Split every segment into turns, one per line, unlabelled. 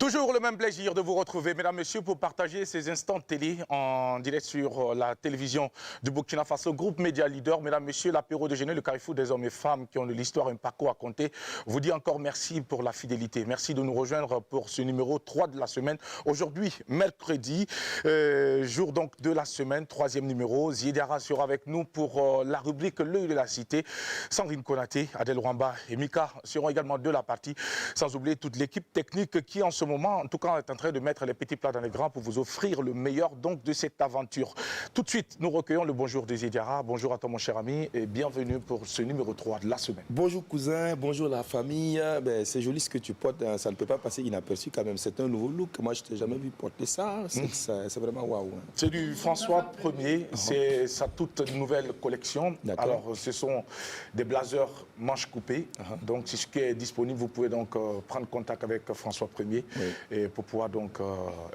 Toujours le même plaisir de vous retrouver, mesdames, messieurs, pour partager ces instants de télé en direct sur la télévision du Burkina Faso, groupe média leader. Mesdames, messieurs, l'apéro déjeuner, le carrefour des hommes et femmes qui ont de l'histoire et un parcours à compter, vous dit encore merci pour la fidélité. Merci de nous rejoindre pour ce numéro 3 de la semaine. Aujourd'hui, mercredi, jour donc de la semaine, troisième numéro. Ziedara sera avec nous pour la rubrique L'œil de la cité. Sandrine Konaté, Adèle Rwamba et Mika seront également de la partie, sans oublier toute l'équipe technique qui en ce moment, en tout cas, est en train de mettre les petits plats dans les grands pour vous offrir le meilleur donc de cette aventure. Tout de suite, nous recueillons le bonjour de Ziedara. Bonjour à toi mon cher ami et bienvenue pour ce numéro 3 de la semaine.
Bonjour cousin, bonjour la famille. Ben, c'est joli ce que tu portes, ça ne peut pas passer inaperçu quand même. C'est un nouveau look. Moi, je ne t'ai jamais vu porter ça. C'est vraiment waouh.
C'est du François Ier, c'est sa toute nouvelle collection. Alors, ce sont des blazers manches coupées. Donc, c'est ce qui est disponible. Vous pouvez donc prendre contact avec François Ier et pour pouvoir donc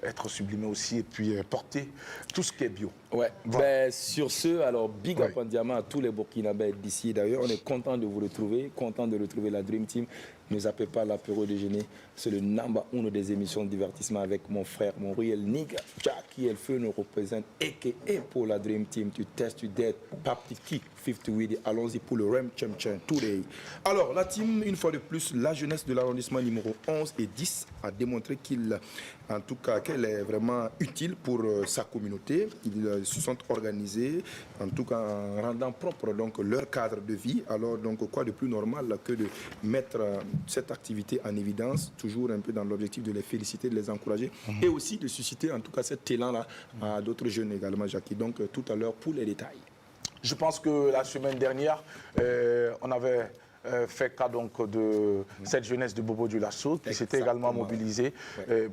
être sublimé aussi et puis porter tout ce qui est bio.
Ouais. Voilà. Ben, sur ce, alors big up en diamant à tous les Burkinabés d'ici. D'ailleurs, on est content de vous retrouver, content de retrouver la Dream Team. Ne zappez pas l'apéro déjeuner. C'est le number 1 des émissions de divertissement avec mon frère, mon real nigga, Jackie Elfeu nous représente, a.k.a. pour la Dream Team. Tu testes, tu dead, Papi Kick, 50 Weedy. Allons-y pour le Rem Chum Chum today. Alors, la team, une fois de plus, la jeunesse de l'arrondissement numéro 11 et 10 a démontré qu'elle est vraiment utile pour sa communauté. Ils se sont organisés, en tout cas en rendant propre donc, leur cadre de vie. Alors, donc, quoi de plus normal que de mettre cette activité en évidence, toujours un peu dans l'objectif de les féliciter, de les encourager et aussi de susciter en tout cas cet élan-là à d'autres jeunes également, Jackie. Donc, tout à l'heure pour les détails.
Je pense que la semaine dernière, on avait fait cas donc de cette jeunesse de Bobo du Lasso qui s'était également mobilisée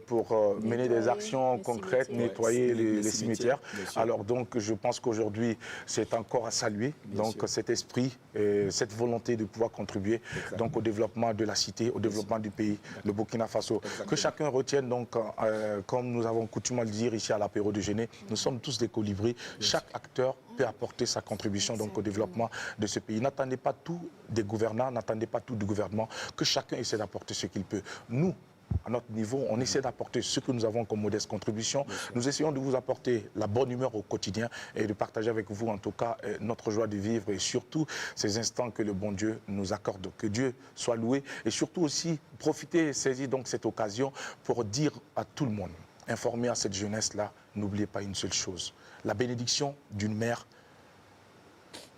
pour mener des actions concrètes, nettoyer les cimetières. Alors donc je pense qu'aujourd'hui c'est encore à saluer donc cet esprit et cette volonté de pouvoir contribuer donc au développement de la cité, au développement du pays, le Burkina Faso. Que chacun retienne donc comme nous avons coutume à le dire ici à l'apéro déjeuner, nous sommes tous des colibris. Chaque acteur peut apporter sa contribution donc au développement de ce pays. N'attendez pas tout des gouvernants, n'attendez pas tout du gouvernement, que chacun essaie d'apporter ce qu'il peut. Nous, à notre niveau, on essaie d'apporter ce que nous avons comme modeste contribution. Nous essayons de vous apporter la bonne humeur au quotidien et de partager avec vous, en tout cas, notre joie de vivre et surtout ces instants que le bon Dieu nous accorde. Que Dieu soit loué et surtout aussi profiter, saisir donc cette occasion pour dire à tout le monde, informer à cette jeunesse-là, n'oubliez pas une seule chose. La bénédiction d'une mère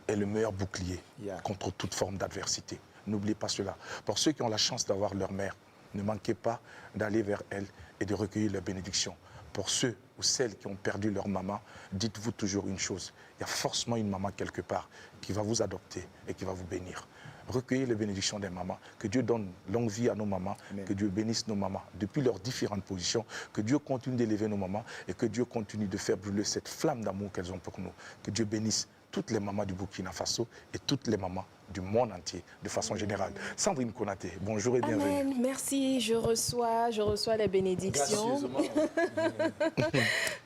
est le meilleur bouclier contre toute forme d'adversité. N'oubliez pas cela. Pour ceux qui ont la chance d'avoir leur mère, ne manquez pas d'aller vers elle et de recueillir leur bénédiction. Pour ceux ou celles qui ont perdu leur maman, dites-vous toujours une chose. Il y a forcément une maman quelque part qui va vous adopter et qui va vous bénir. Recueillez les bénédictions des mamans, que Dieu donne longue vie à nos mamans, que Dieu bénisse nos mamans depuis leurs différentes positions, que Dieu continue d'élever nos mamans et que Dieu continue de faire brûler cette flamme d'amour qu'elles ont pour nous. Que Dieu bénisse toutes les mamans du Burkina Faso et toutes les mamans du monde entier, de façon générale. Sandrine Konaté, bonjour et bienvenue.
Amen. Merci, je reçois les bénédictions.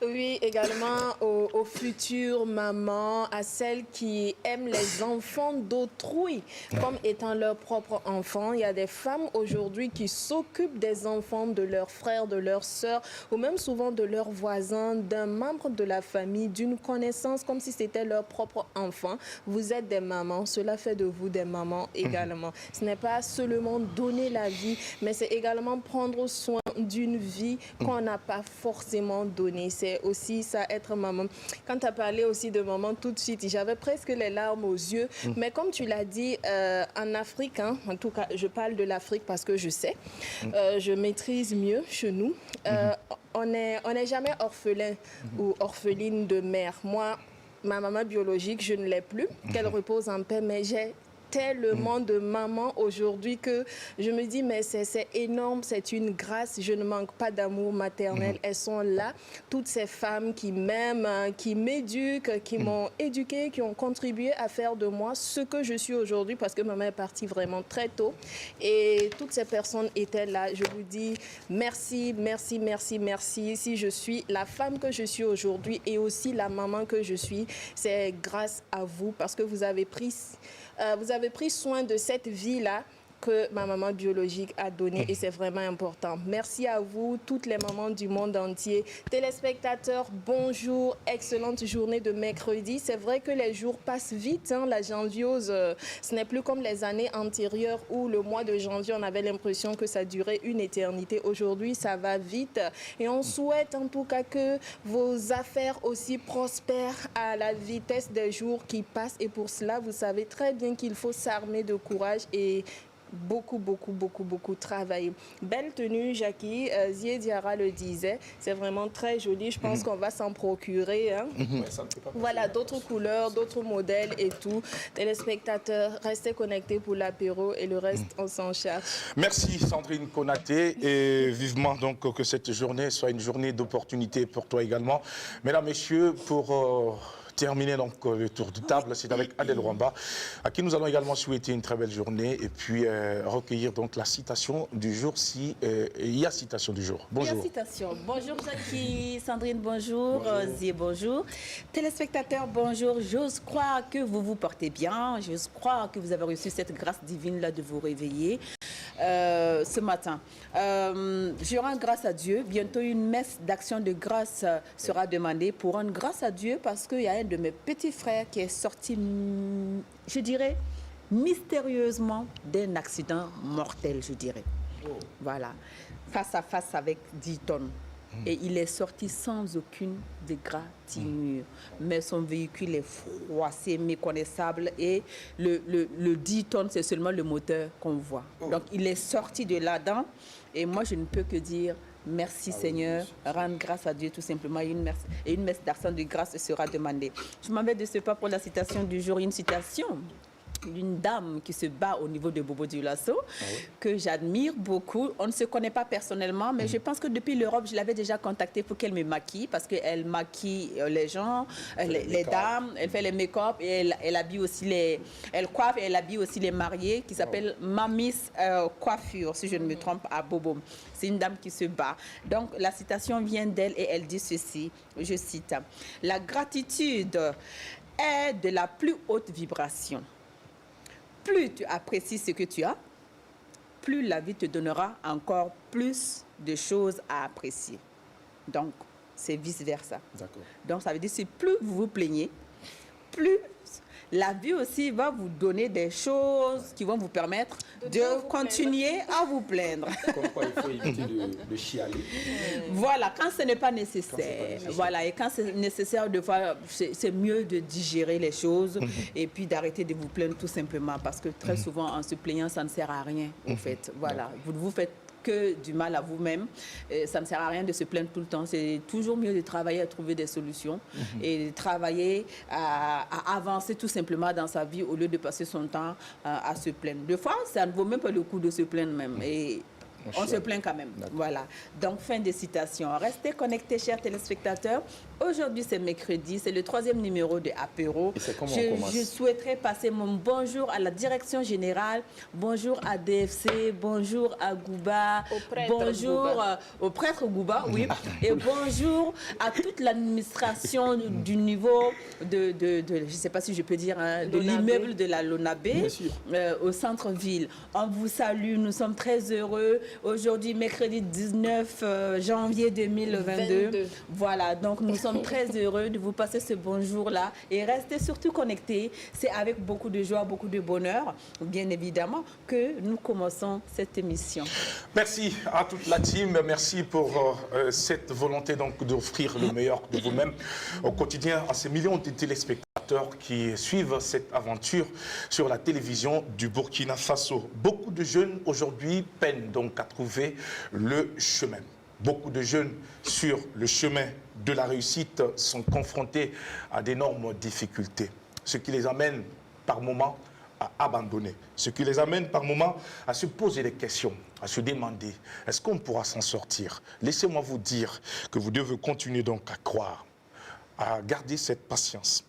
Oui, également aux futures mamans, à celles qui aiment les enfants d'autrui comme étant leurs propres enfants. Il y a des femmes aujourd'hui qui s'occupent des enfants de leurs frères, de leurs sœurs, ou même souvent de leurs voisins, d'un membre de la famille, d'une connaissance, comme si c'était leur propre enfant. Vous êtes des mamans, cela fait de vous des mamans également. Ce n'est pas seulement donner la vie, mais c'est également prendre soin d'une vie qu'on n'a pas forcément donnée. C'est aussi ça, être maman. Quand tu as parlé aussi de maman, tout de suite, j'avais presque les larmes aux yeux. Mais comme tu l'as dit, en Afrique, hein, en tout cas, je parle de l'Afrique parce que je sais, je maîtrise mieux chez nous. On n'est jamais orphelin ou orpheline de mère. Moi, ma maman biologique, je ne l'ai plus, qu'elle repose en paix, mais j'ai tellement de mamans aujourd'hui que je me dis mais c'est énorme, c'est une grâce, je ne manque pas d'amour maternel. Elles sont là, toutes ces femmes qui m'aiment, qui m'éduquent, qui m'ont éduquée, qui ont contribué à faire de moi ce que je suis aujourd'hui parce que maman est partie vraiment très tôt et toutes ces personnes étaient là. Je vous dis merci, merci, merci, merci. Si je suis la femme que je suis aujourd'hui et aussi la maman que je suis, c'est grâce à vous parce que vous avez pris soin de cette vie-là que ma maman biologique a donné et c'est vraiment important. Merci à vous, toutes les mamans du monde entier. Téléspectateurs, bonjour, excellente journée de mercredi. C'est vrai que les jours passent vite, hein, la janviose, ce n'est plus comme les années antérieures où le mois de janvier, on avait l'impression que ça durait une éternité. Aujourd'hui, ça va vite et on souhaite en tout cas que vos affaires aussi prospèrent à la vitesse des jours qui passent et pour cela, vous savez très bien qu'il faut s'armer de courage et beaucoup travailler. Belle tenue, Jackie. Zié Diarra le disait. C'est vraiment très joli. Je pense qu'on va s'en procurer. Hein. Voilà, d'autres couleurs, d'autres modèles et tout. Téléspectateurs, restez connectés pour l'apéro et le reste, on s'en charge.
Merci Sandrine Konaté et vivement donc que cette journée soit une journée d'opportunité pour toi également. Mesdames, Messieurs, pour... terminer donc le tour de table, c'est avec Adèle Rwamba, à qui nous allons également souhaiter une très belle journée et puis recueillir donc la citation du jour, si il y a citation du jour. Bonjour.
Il y a citation. Bonjour Jackie, Sandrine, bonjour, Zié, bonjour. Téléspectateurs, bonjour. J'ose croire que vous vous portez bien, j'ose croire que vous avez reçu cette grâce divine-là de vous réveiller ce matin. Je rends grâce à Dieu. Bientôt, une messe d'action de grâce sera demandée pour rendre grâce à Dieu parce qu'il y a un de mes petits frères qui est sorti, je dirais, mystérieusement d'un accident mortel, je dirais. Voilà, face à face avec 10 tonnes. Et il est sorti sans aucune dégratinure. Mais son véhicule est froissé, méconnaissable. Et le 10 tonnes, c'est seulement le moteur qu'on voit. Donc, il est sorti de là-dedans. Et moi, je ne peux que dire merci Seigneur, rendre grâce à Dieu tout simplement. Et une messe d'action de grâce sera demandée. Je m'en vais de ce pas pour la citation du jour. Une citation d'une dame qui se bat au niveau de Bobo Dioulasso, que j'admire beaucoup. On ne se connaît pas personnellement, mais je pense que depuis l'Europe, je l'avais déjà contactée pour qu'elle me maquille, parce qu'elle maquille les gens, les dames, elle fait les make-up, et elle habille aussi elle coiffe et elle habille aussi les mariés, qui s'appelle Mamis Coiffure, si je ne me trompe, à Bobo. C'est une dame qui se bat. Donc, la citation vient d'elle et elle dit ceci, je cite, « La gratitude est de la plus haute vibration. Plus tu apprécies ce que tu as, plus la vie te donnera encore plus de choses à apprécier. » Donc, c'est vice-versa. Donc, ça veut dire que plus vous vous plaignez, plus la vie aussi va vous donner des choses qui vont vous permettre de continuer à vous plaindre.
Comme quoi, il faut éviter de chialer.
Voilà, quand ce n'est pas nécessaire. Voilà, et quand c'est nécessaire, de fois, c'est mieux de digérer les choses et puis d'arrêter de vous plaindre tout simplement. Parce que très souvent, en se plaignant, ça ne sert à rien, en fait. Voilà, vous ne vous faites que du mal à vous-même. Ça ne sert à rien de se plaindre tout le temps. C'est toujours mieux de travailler à trouver des solutions et de travailler à avancer tout simplement dans sa vie au lieu de passer son temps à se plaindre. Des fois, ça ne vaut même pas le coup de se plaindre même. Et on se plaint quand même. Voilà. Donc, fin de citation. Restez connectés, chers téléspectateurs. Aujourd'hui, c'est mercredi. C'est le 3e numéro de Apéro. Je souhaiterais passer mon bonjour à la direction générale. Bonjour à DFC. Bonjour à Gouba. Bonjour au prêtre Gouba, oui. Et bonjour à toute l'administration du niveau de je ne sais pas si je peux dire, hein, de l'immeuble de la Lonabé au centre-ville. On vous salue. Nous sommes très heureux. Aujourd'hui, mercredi 19 janvier 2022. Voilà, donc nous sommes très heureux de vous passer ce bonjour-là et restez surtout connectés. C'est avec beaucoup de joie, beaucoup de bonheur, bien évidemment, que nous commençons cette émission.
Merci à toute la team. Merci pour cette volonté donc d'offrir le meilleur de vous-même au quotidien à ces millions de téléspectateurs qui suivent cette aventure sur la télévision du Burkina Faso. Beaucoup de jeunes aujourd'hui peinent donc à trouver le chemin. Beaucoup de jeunes sur le chemin de la réussite sont confrontés à d'énormes difficultés, ce qui les amène par moments à abandonner, ce qui les amène par moments à se poser des questions, à se demander, est-ce qu'on pourra s'en sortir? Laissez-moi vous dire que vous devez continuer donc à croire, à garder cette patience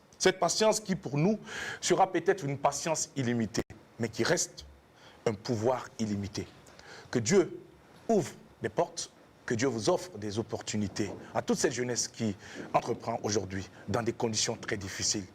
qui pour nous sera peut-être une patience illimitée, mais qui reste un pouvoir illimité. Que Dieu ouvre des portes, que Dieu vous offre des opportunités à toute cette jeunesse qui entreprend aujourd'hui dans des conditions très difficiles.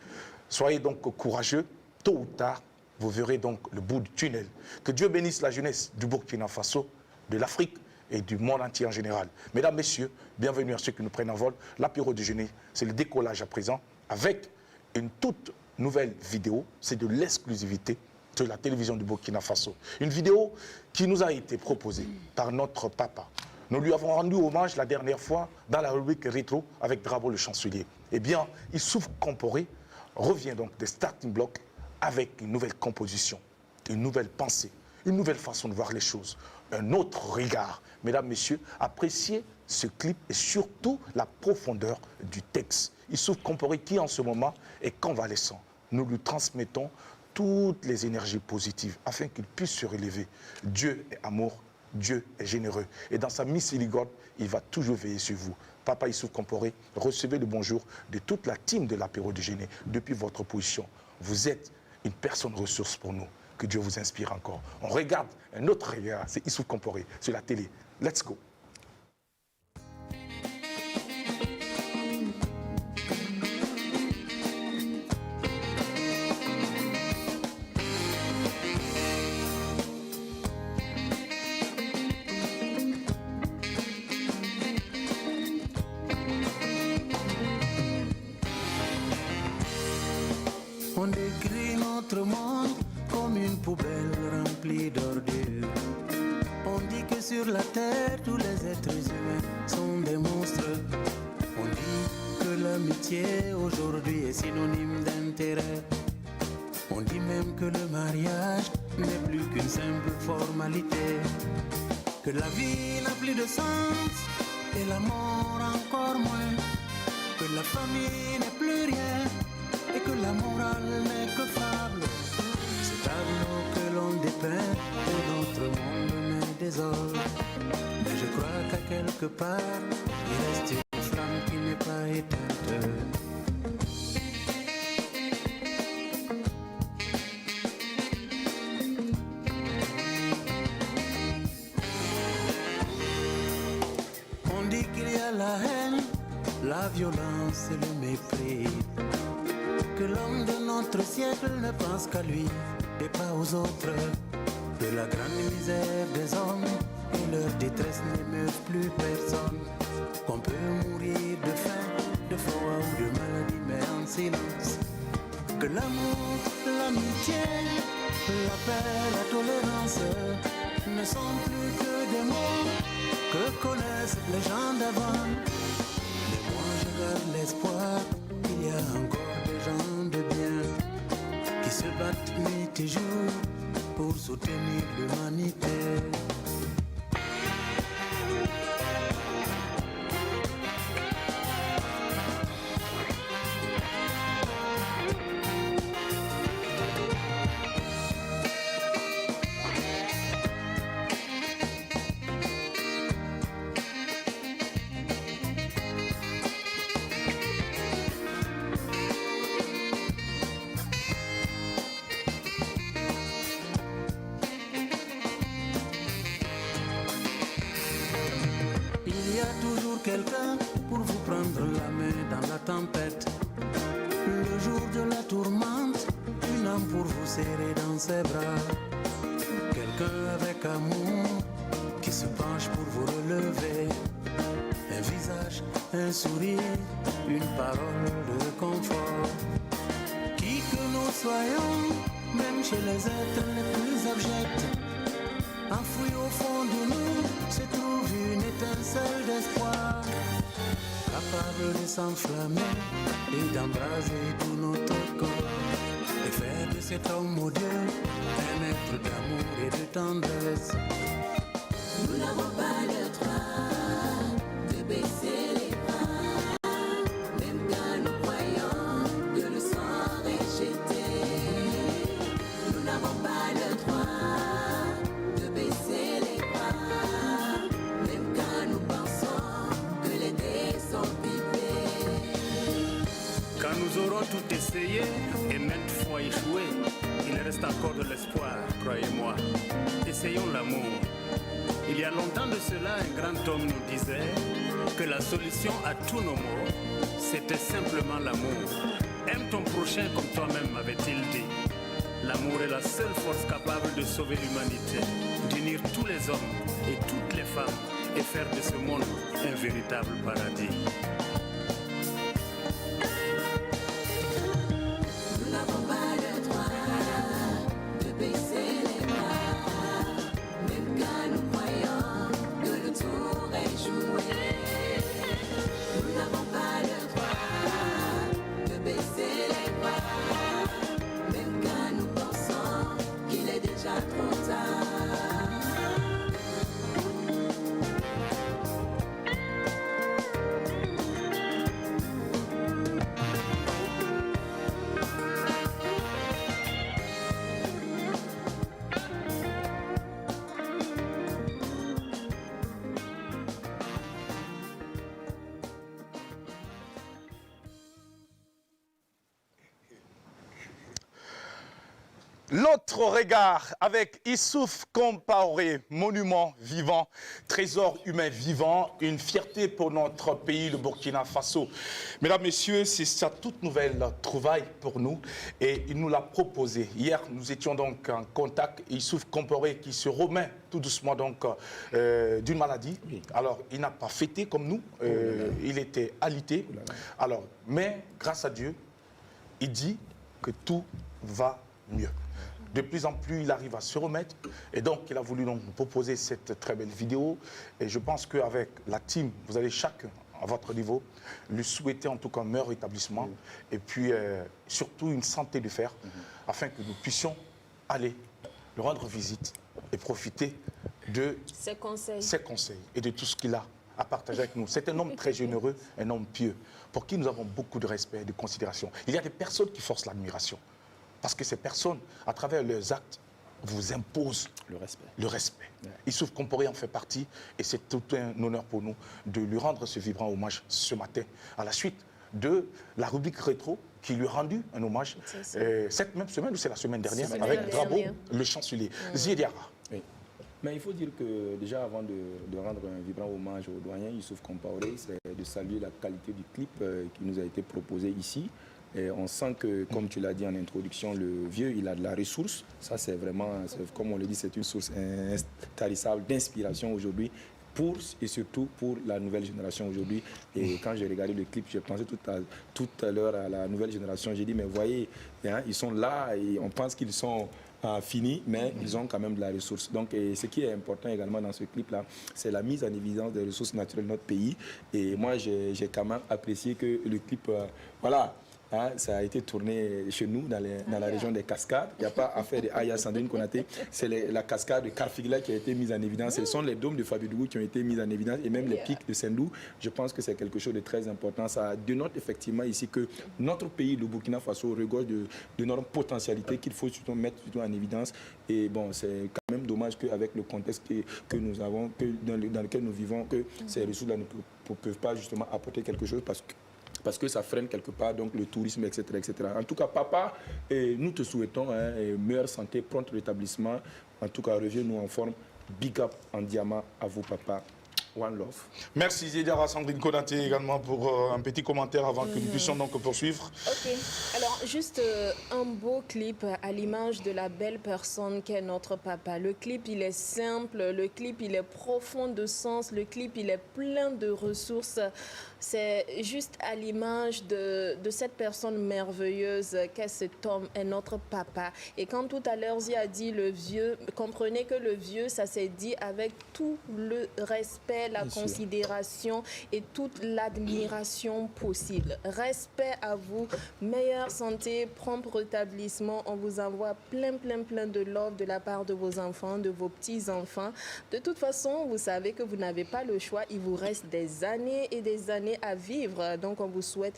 Soyez donc courageux, tôt ou tard, vous verrez donc le bout du tunnel. Que Dieu bénisse la jeunesse du Burkina Faso, de l'Afrique et du monde entier en général. Mesdames, Messieurs, bienvenue à ceux qui nous prennent en vol. L'apéro déjeuner, c'est le décollage à présent avec une toute nouvelle vidéo. C'est de l'exclusivité de la télévision du Burkina Faso. Une vidéo qui nous a été proposée par notre papa. Nous lui avons rendu hommage la dernière fois dans la rubrique rétro avec Drabo le chancelier. Eh bien, Issouf Comporé revient donc des starting blocks avec une nouvelle composition, une nouvelle pensée, une nouvelle façon de voir les choses, un autre regard. Mesdames, Messieurs, appréciez ce clip et surtout la profondeur du texte. Issouf Comporé qui en ce moment est convalescent. Nous lui transmettons toutes les énergies positives afin qu'il puisse se relever. Dieu est amour, Dieu est généreux. Et dans sa miséricorde, il va toujours veiller sur vous. Papa Issouf Comporé, recevez le bonjour de toute la team de l'apéro déjeuner depuis votre position. Vous êtes une personne ressource pour nous. Que Dieu vous inspire encore. On regarde un autre regard, c'est Issouf Comporé sur la télé. Let's go.
On décrit notre monde comme une poubelle remplie d'ordures. On dit que sur la terre, tous les êtres humains sont des monstres. On dit que l'amitié aujourd'hui est synonyme d'intérêt. On dit même que le mariage n'est plus qu'une simple formalité. Que la vie n'a plus de sens et la mort encore moins. Que la famille n'est plus rien et que la morale n'est que fable. Ce tableau que l'on dépeint de notre monde me désole. Mais je crois qu'à quelque part, il reste une flamme qui n'est pas éteinte. On dit qu'il y a la haine, la violence et le mépris. Que l'homme de notre siècle ne pense qu'à lui et pas aux autres. Que la grande misère des hommes et leur détresse n'émeuvent plus personne. Qu'on peut mourir de faim, de froid ou de maladie, mais en silence. Que l'amour, l'amitié, la paix, la tolérance ne sont plus que des mots que connaissent les gens d'avant. Mais moi je garde l'espoir qu'il y a encore des gens de bien qui se battent nuit et jour pour soutenir l'humanité. Quelqu'un pour vous prendre la main dans la tempête. Le jour de la tourmente, une âme pour vous serrer dans ses bras. Quelqu'un avec amour qui se penche pour vous relever. Un visage, un sourire, une parole de confort. Qui que nous soyons, même chez les êtres les plus abjects, enfoui au fond de nous se trouve une étincelle d'espoir, capable de s'enflammer et d'embraser tout notre corps, et faire de cet homme au Dieu un être d'amour et de tendresse.
Nous n'avons pas le droit de baisser les bras, même quand nous croyons que le sang est jeté. Nous n'avons pas le droit de baisser les bras, même quand nous pensons que les dés sont pipés.
Quand nous aurons tout essayé et maintes fois échoué, il reste encore de l'espoir, croyez-moi. Essayons l'amour. Il y a longtemps de cela, un grand homme nous disait que la solution à tous nos maux, c'était simplement l'amour. Aime ton prochain comme toi-même, avait-il dit. L'amour est la seule force capable de sauver l'humanité, d'unir tous les hommes et toutes les femmes et faire de ce monde un véritable paradis.
Nous n'avons pas le droit de baisser les bras, même quand nous croyons que le tour est joué. Nous n'avons pas le droit de baisser les bras, même quand nous pensons qu'il est déjà trop tard.
L'autre regard avec Issouf Compaoré, monument vivant, trésor humain vivant, une fierté pour notre pays, le Burkina Faso. Mesdames, Messieurs, c'est sa toute nouvelle trouvaille pour nous et il nous l'a proposé. Hier, nous étions donc en contact. Issouf Compaoré qui se remet tout doucement donc d'une maladie. Oui. Alors, il n'a pas fêté comme nous, il était alité. Alors, mais grâce à Dieu, il dit que tout va mieux. De plus en plus, il arrive à se remettre. Et donc, il a voulu donc nous proposer cette très belle vidéo. Et je pense qu'avec la team, vous allez chacun, à votre niveau, lui souhaiter en tout cas un meilleur rétablissement. Et puis, surtout, une santé de fer, afin que nous puissions aller lui rendre visite et profiter de ses conseils et de tout ce qu'il a à partager avec nous. C'est un homme très généreux, un homme pieux, pour qui nous avons beaucoup de respect et de considération. Il y a des personnes qui forcent l'admiration. Parce que ces personnes, à travers leurs actes, vous imposent le respect. Ouais. Issouf Compaoré en fait partie et c'est tout un honneur pour nous de lui rendre ce vibrant hommage ce matin, à la suite de la rubrique rétro qui lui a rendu un hommage cette même semaine, ou c'est la semaine dernière, avec Drabo, le chancelier. Ziediara.
Oui. Mais il faut dire que déjà avant de rendre un vibrant hommage au doyen Issouf Compaoré, c'est de saluer la qualité du clip qui nous a été proposé ici. Et on sent que, comme tu l'as dit en introduction, le vieux, il a de la ressource. Ça, c'est vraiment, comme on le dit, c'est une source intarissable d'inspiration aujourd'hui et surtout pour la nouvelle génération aujourd'hui. Et quand j'ai regardé le clip, j'ai pensé tout à l'heure à la nouvelle génération. J'ai dit, mais voyez, hein, ils sont là et on pense qu'ils sont finis, mais ils ont quand même de la ressource. Donc, ce qui est important également dans ce clip-là, c'est la mise en évidence des ressources naturelles de notre pays. Et moi, j'ai quand même apprécié que le clip, voilà, hein, ça a été tourné chez nous, dans la région des Cascades. Il n'y a pas affaire de Aya Sandrine Konaté. C'est la cascade de Karfigla qui a été mise en évidence. Ce sont les dômes de Fabidougou qui ont été mis en évidence et même les pics de Sendou. Je pense que c'est quelque chose de très important. Ça dénote effectivement ici que notre pays, le Burkina Faso, regorge d'énormes potentialités qu'il faut surtout mettre en évidence. Et bon, c'est quand même dommage qu'avec le contexte que nous avons, dans lequel nous vivons, que ces ressources-là ne peuvent pas justement apporter quelque chose parce que ça freine quelque part donc le tourisme, etc., etc. En tout cas, papa, nous te souhaitons meilleure santé, prompt rétablissement. En tout cas, reviens-nous en forme. Big up en diamant à vous, papa. One love.
Merci Ziediara Sandrine Konaté également pour un petit commentaire avant que nous puissions donc poursuivre.
Ok, alors juste un beau clip à l'image de la belle personne qu'est notre papa. Le clip il est simple, le clip il est profond de sens, le clip il est plein de ressources. C'est juste à l'image de cette personne merveilleuse qu'est cet homme, est notre papa. Et quand tout à l'heure Zi a dit le vieux, comprenez que le vieux ça s'est dit avec tout le respect, la considération et toute l'admiration possible. Respect à vous, meilleure santé, prompt rétablissement. On vous envoie plein de love de la part de vos enfants, de vos petits-enfants. De toute façon, vous savez que vous n'avez pas le choix. Il vous reste des années et des années à vivre. Donc, on vous souhaite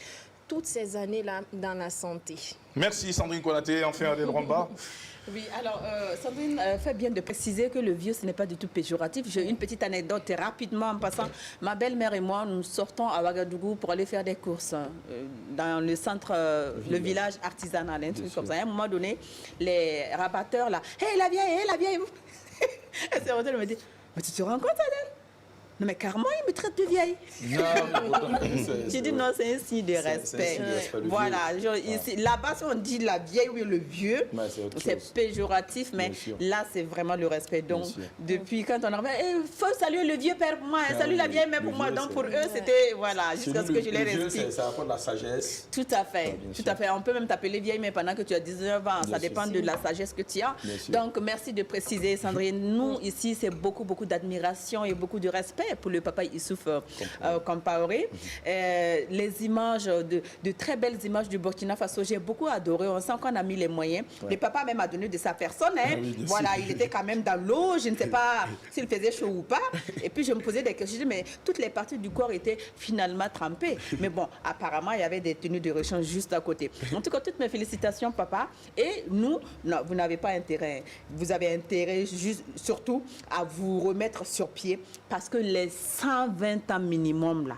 toutes ces années-là dans la santé.
Merci Sandrine Konaté, enfin Adèle Romba.
Oui, alors Sandrine fait bien de préciser que le vieux, ce n'est pas du tout péjoratif. J'ai une petite anecdote rapidement en passant. Ma belle-mère et moi, nous sortons à Ouagadougou pour aller faire des courses dans le centre, le village artisanal, un truc comme ça. À un moment donné, les rabatteurs là, hé la vieille, Elle s'est retenue, elle me dit, mais tu te rends compte Adèle? Non, mais carrément, il me traite de vieille. J'ai dit non, c'est un signe de respect. Voilà, là-bas, si on dit la vieille ou le vieux, c'est péjoratif, mais là, c'est vraiment le respect. Donc, depuis quand on arrive, il faut saluer le vieux père pour moi, salut la vieille mère pour moi. Donc, pour eux, c'était, voilà, jusqu'à ce que je les respecte.
Ça apporte la sagesse.
Tout à fait, tout à fait. On peut même t'appeler vieille mère pendant que tu as 19 ans. Ça dépend de la sagesse que tu as. Donc, merci de préciser, Sandrine. Nous, ici, c'est beaucoup d'admiration et beaucoup de respect pour le papa Issouf Compaoré. Les images, de très belles images du Burkina Faso, j'ai beaucoup adoré. On sent qu'on a mis les moyens. Le papa même a donné de sa personne. Voilà, il était quand même dans l'eau. Je ne sais pas s'il faisait chaud ou pas. Et puis, je me posais des questions. Je dis, mais toutes les parties du corps étaient finalement trempées. Mais bon, apparemment, il y avait des tenues de rechange juste à côté. En tout cas, toutes mes félicitations, papa. Et nous, non, vous n'avez pas intérêt. Vous avez intérêt juste, surtout à vous remettre sur pied parce que les 120 ans minimum, là,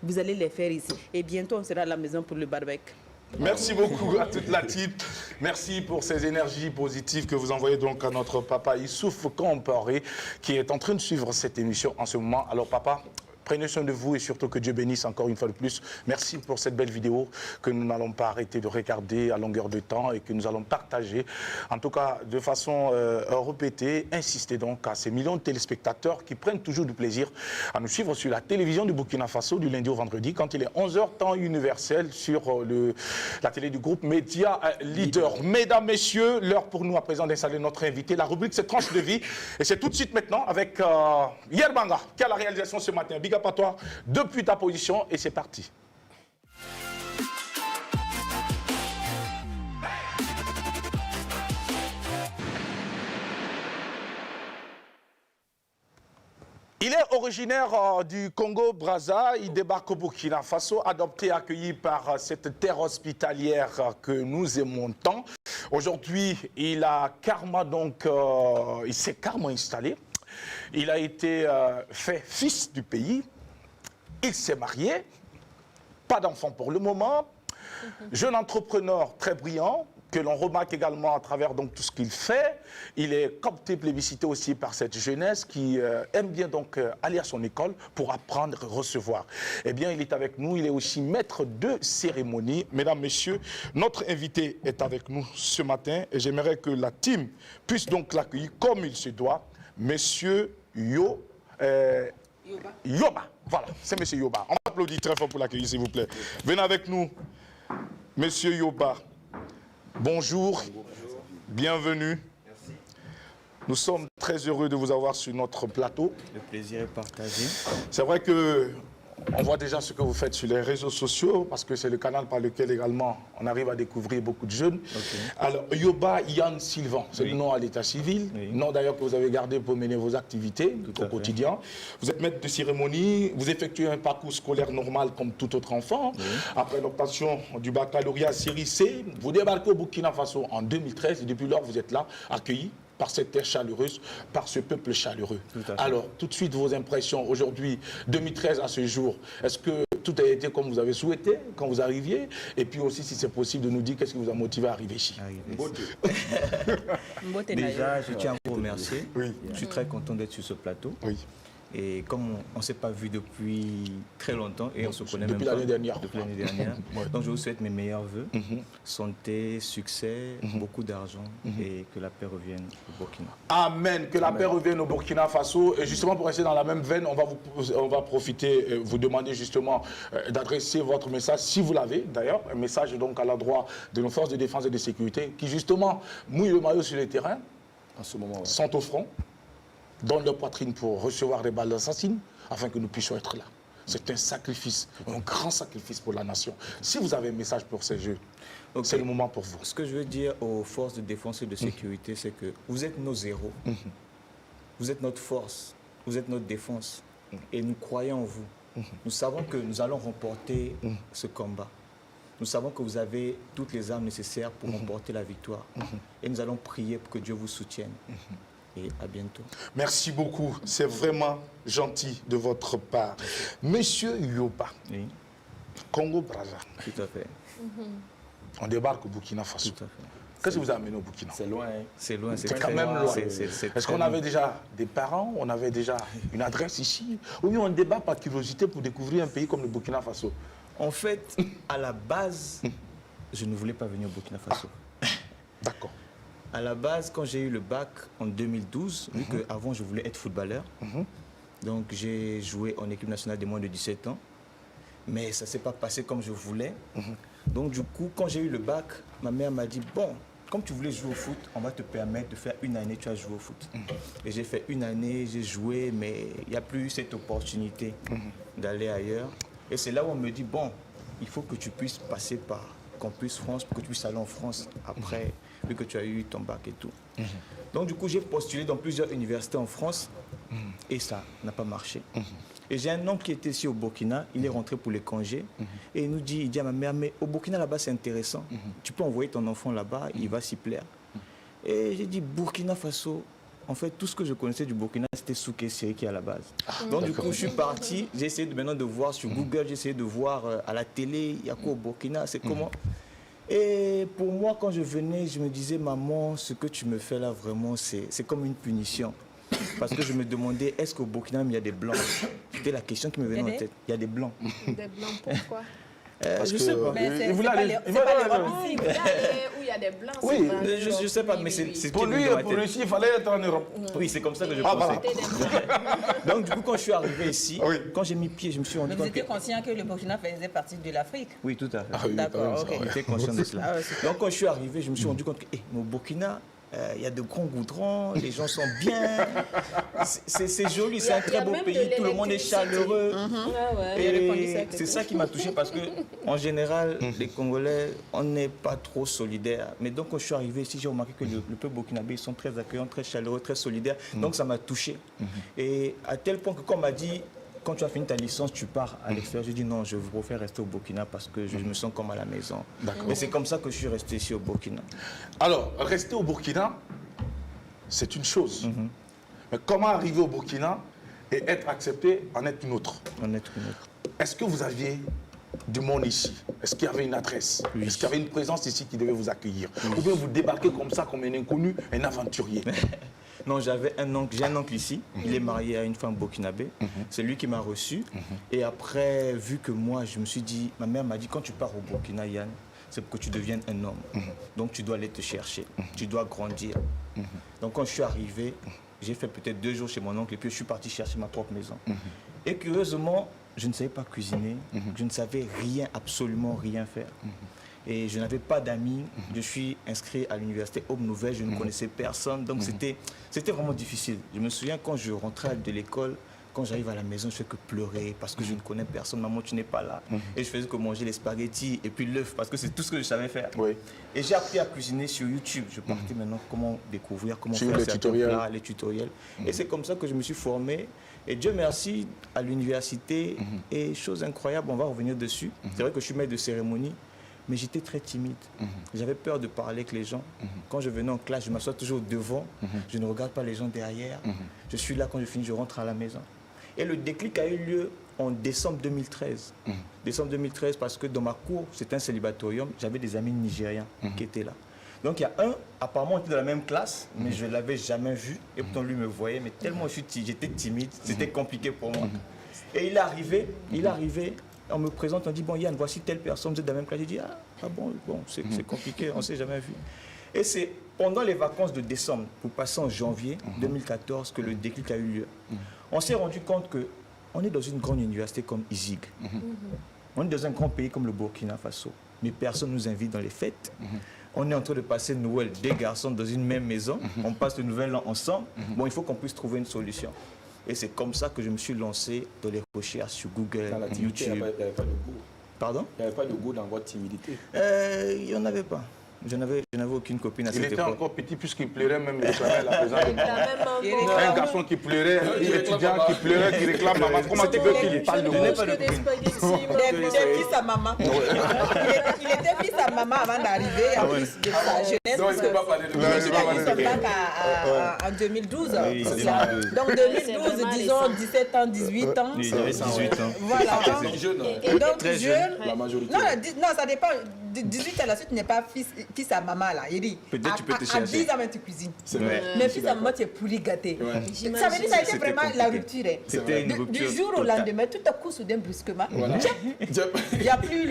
vous allez les faire ici. Et bientôt, on sera à la maison pour le barbecue.
Merci beaucoup à toute la team. Merci pour ces énergies positives que vous envoyez donc à notre papa Issouf Compaoré qui est en train de suivre cette émission en ce moment. Alors papa, prenez soin de vous et surtout que Dieu bénisse encore une fois de plus. Merci pour cette belle vidéo que nous n'allons pas arrêter de regarder à longueur de temps et que nous allons partager. En tout cas, de façon répétée, insister donc à ces millions de téléspectateurs qui prennent toujours du plaisir à nous suivre sur la télévision du Burkina Faso du lundi au vendredi quand il est 11h temps universel sur la télé du groupe Média Leader. Mesdames, messieurs, l'heure pour nous à présent d'installer notre invité. La rubrique c'est tranche de vie et c'est tout de suite maintenant avec Yerbanga qui a la réalisation ce matin. Big up à toi depuis ta position et c'est parti. Il est originaire du Congo-Brazza, il débarque au Burkina Faso, adopté, accueilli par cette terre hospitalière que nous aimons tant. Aujourd'hui, il s'est carrément installé. Il a été fait fils du pays, il s'est marié, pas d'enfant pour le moment, jeune entrepreneur très brillant, que l'on remarque également à travers donc, tout ce qu'il fait. Il est coopté, plébiscité aussi par cette jeunesse qui aime bien donc aller à son école pour apprendre, recevoir. Eh bien, il est avec nous, il est aussi maître de cérémonie. Mesdames, messieurs, notre invité est avec nous ce matin et j'aimerais que la team puisse donc l'accueillir comme il se doit. Monsieur Yoba. Voilà, c'est Monsieur Yoba. On applaudit très fort pour l'accueillir, s'il vous plaît. Venez avec nous, Monsieur Yoba. Bonjour, bienvenue. Merci. Nous sommes très heureux de vous avoir sur notre plateau.
Le plaisir est partagé.
C'est vrai que on voit déjà ce que vous faites sur les réseaux sociaux, parce que c'est le canal par lequel également on arrive à découvrir beaucoup de jeunes. Okay. Alors, Yoba Yann Sylvain, c'est le nom à l'état civil, nom d'ailleurs que vous avez gardé pour mener vos activités au quotidien. Vous êtes maître de cérémonie, vous effectuez un parcours scolaire normal comme tout autre enfant. Après l'obtention du baccalauréat série C, vous débarquez au Burkina Faso en 2013 et depuis lors vous êtes là, accueilli par cette terre chaleureuse, par ce peuple chaleureux. Alors, tout de suite, vos impressions aujourd'hui, 2013 à ce jour, est-ce que tout a été comme vous avez souhaité quand vous arriviez? Et puis aussi, si c'est possible, de nous dire qu'est-ce qui vous a motivé à arriver ici.
Déjà, je tiens à vous remercier. Je suis très content d'être sur ce plateau. Et comme on ne s'est pas vu depuis très longtemps et on se connaît
depuis
même
l'année dernière.
Depuis l'année dernière. Donc je vous souhaite mes meilleurs vœux. Santé, succès, beaucoup d'argent et que la paix revienne au Burkina.
Amen. Que la paix revienne au Burkina Faso. Et justement, pour rester dans la même veine, on va profiter, vous demander justement d'adresser votre message, si vous l'avez d'ailleurs, un message donc à l'endroit de nos forces de défense et de sécurité qui justement mouillent le maillot sur les terrains, en ce moment, sont au front, donnent leur poitrine pour recevoir des balles assassines, afin que nous puissions être là. C'est un sacrifice, un grand sacrifice pour la nation. Si vous avez un message pour ces jeux, c'est le moment pour vous.
Ce que je veux dire aux forces de défense et de sécurité, c'est que vous êtes nos héros. Vous êtes notre force, vous êtes notre défense. Et nous croyons en vous. Nous savons que nous allons remporter ce combat. Nous savons que vous avez toutes les armes nécessaires pour remporter la victoire. Et nous allons prier pour que Dieu vous soutienne. Et à bientôt.
Merci beaucoup. C'est vraiment gentil de votre part. Monsieur Yoba, Congo-Brazza.
Tout à fait.
On débarque au Burkina Faso.
Tout à fait.
Qu'est-ce qui vous a amené au Burkina?
C'est loin. Hein.
C'est loin, c'est
C'est
très
quand même loin.
c'est
Est-ce
très
qu'on
loin.
avait déjà des parents, on avait déjà une adresse ici? Ou bien on débat par curiosité pour découvrir un pays comme le Burkina Faso?
En fait, à la base, je ne voulais pas venir au Burkina Faso.
D'accord.
À la base, quand j'ai eu le bac en 2012, vu qu'avant je voulais être footballeur, donc j'ai joué en équipe nationale des moins de 17 ans, mais ça ne s'est pas passé comme je voulais. Donc du coup, quand j'ai eu le bac, ma mère m'a dit, bon, comme tu voulais jouer au foot, on va te permettre de faire une année, tu as joué au foot. Et j'ai fait une année, j'ai joué, mais il n'y a plus eu cette opportunité d'aller ailleurs. Et c'est là où on me dit, bon, il faut que tu puisses passer par Campus France pour que tu puisses aller en France après, vu que tu as eu ton bac et tout. Donc du coup, j'ai postulé dans plusieurs universités en France et ça n'a pas marché. Et j'ai un oncle qui était ici au Burkina, il est rentré pour les congés et il dit à ma mère, mais au Burkina là-bas c'est intéressant, tu peux envoyer ton enfant là-bas, il va s'y plaire. Et j'ai dit Burkina Faso, en fait tout ce que je connaissais du Burkina c'était Souké Siriki à la base. Donc du coup je suis parti, j'ai essayé maintenant de voir sur Google, j'ai essayé de voir à la télé, il y a quoi au Burkina, c'est comment. Et pour moi, quand je venais, je me disais, maman, ce que tu me fais là, vraiment, c'est comme une punition. Parce que je me demandais, est-ce qu'au Burkina, il y a des blancs? C'était la question qui me venait en tête. Il y a des blancs.
Des blancs, pourquoi?
Parce
je
que
sais pas.
Mais c'est
voulait
pas
aller-
les-
il
c'est
voulait
pas
aller-
l'Europe
Ah,
ici.
il y a des- où il y a des blancs.
Oui,
c'est pas
Je
l'Europe.
sais pas,
Oui,
mais
oui, oui.
c'est
pour lui et pour Russie, il fallait être en Europe.
Oui, c'est comme ça que je
Ah, voilà.
pensais.
C'était des blancs.
Donc du coup, quand je suis arrivé ici,
Oui.
quand j'ai mis pied, je me suis rendu
Mais vous
compte que...
étiez conscient que le Burkina faisait partie de l'Afrique?
Oui, tout à fait.
Ah oui,
D'accord,
quand même,
ok.
J'étais conscient de cela.
Ah ouais, super.
Donc quand je suis arrivé, je me suis rendu compte que au Burkina, il y a de grands goudrons, les gens sont bien, c'est joli, c'est un
Il y
très
a
beau
même de
pays, tout le monde est
l'électricité.
chaleureux.
Ah ouais, il y a le conditionnement.
Et c'est ça qui m'a touché parce que en général, les Congolais, on n'est pas trop solidaires. Mais donc quand je suis arrivé ici, j'ai remarqué que le peuple burkinabé, ils sont très accueillants, très chaleureux, très solidaires. Donc ça m'a touché. Et à tel point que quand on m'a dit, quand tu as fini ta licence, tu pars à l'extérieur. J'ai dit non, je préfère rester au Burkina parce que je me sens comme à la maison. Et c'est comme ça que je suis resté ici au Burkina.
Alors, rester au Burkina, c'est une chose. Mais comment arriver au Burkina et être accepté en être une autre? Est-ce que vous aviez du monde ici? Est-ce qu'il y avait une adresse? Est-ce qu'il y avait une présence ici qui devait vous accueillir? Ou bien vous débarquez comme ça, comme un inconnu, un aventurier?
Non, j'ai un oncle ici, il est marié à une femme burkinabé, c'est lui qui m'a reçu. Et après, vu que moi, je me suis dit, ma mère m'a dit, quand tu pars au Burkina, Yann, c'est pour que tu deviennes un homme. Donc tu dois aller te chercher, tu dois grandir. Donc quand je suis arrivé, j'ai fait peut-être 2 jours chez mon oncle et puis je suis parti chercher ma propre maison. Et curieusement, je ne savais pas cuisiner, je ne savais rien, absolument rien faire. Et je n'avais pas d'amis, je suis inscrit à l'université Aube Nouvelle, je ne connaissais personne, donc c'était vraiment difficile. Je me souviens quand je rentrais de l'école, quand j'arrive à la maison, je fais que pleurer parce que je ne connais personne, maman tu n'es pas là. Et je faisais que manger les spaghettis et puis l'œuf parce que c'est tout ce que je savais faire.
Oui.
Et j'ai appris à cuisiner sur YouTube, je partais maintenant comment découvrir, comment
Suivre
faire
les
certains
tutoriels.
plats, les tutoriels. Et c'est comme ça que je me suis formé. Et Dieu merci, à l'université, et chose incroyable, on va revenir dessus. C'est vrai que je suis maître de cérémonie, mais j'étais très timide. J'avais peur de parler avec les gens. Quand je venais en classe, je m'assois toujours devant. Je ne regarde pas les gens derrière. Je suis là, quand je finis, je rentre à la maison. Et le déclic a eu lieu en décembre 2013. Décembre 2013, parce que dans ma cour, c'était un célibatorium, j'avais des amis nigériens qui étaient là. Donc il y a un, apparemment on était dans la même classe, mais je ne l'avais jamais vu. Et pourtant lui me voyait, mais tellement j'étais timide, c'était compliqué pour moi. Et il est arrivé, on me présente, on dit, bon Yann, voici telle personne, vous êtes dans la même classe. J'ai dit, ah bon, c'est compliqué, on ne s'est jamais vu. Et c'est pendant les vacances de décembre, pour passer en janvier 2014, que le déclic a eu lieu. On s'est rendu compte qu'on est dans une grande université comme ISIG. On est dans un grand pays comme le Burkina Faso, mais personne ne nous invite dans les fêtes. On est en train de passer Noël, des garçons dans une même maison, on passe le nouvel an ensemble. Bon, il faut qu'on puisse trouver une solution. Et c'est comme ça que je me suis lancé dans les recherches sur Google,
Dans la timidité, il
YouTube.
n'y avait pas de goût.
Pardon?
Il n'y avait pas de goût dans votre timidité.
Il n'y en avait pas. Je n'avais aucune copine à
Il
cette
était
époque.
encore petit puisqu'il pleurait même, il réclamait la présence de
Il a
maman.
même
Un garçon qui pleurait, un étudiant qui pleurait, qui réclame maman. Comment tu veux qu'il parle de
Je
vous?
mange que des spaghettis,
Il était fils à maman. Il était fils à maman avant d'arriver, en plus de sa jeunesse.
Non, il ne
parce
peut
que
pas parler de
il a eu son
lui.
bac en 2012.
Oui,
c'est
c'est
ça.
2012.
Donc
C'est
2012,
vraiment
disons
récent.
17 ans, 18 ans.
Oui, j'avais 18 ans.
Voilà.
C'est jeune.
Et
Donc
Très
jeune.
La majorité.
Non, ça dépend.
18 ans, la suite, tu n'es pas fils à maman, là. Il dit,
Peut-être tu peux te
à
chercher.
10 ans, mais tu cuisines.
C'est vrai.
Mais fils à maman, tu es pourri gâté.
Ouais.
Ça veut dire que ça a été
C'était
vraiment la
compliqué.
rupture.
C'était une
Du
rupture
jour au
totale.
lendemain, tout à coup, soudain, brusquement,
Voilà.
il n'y a plus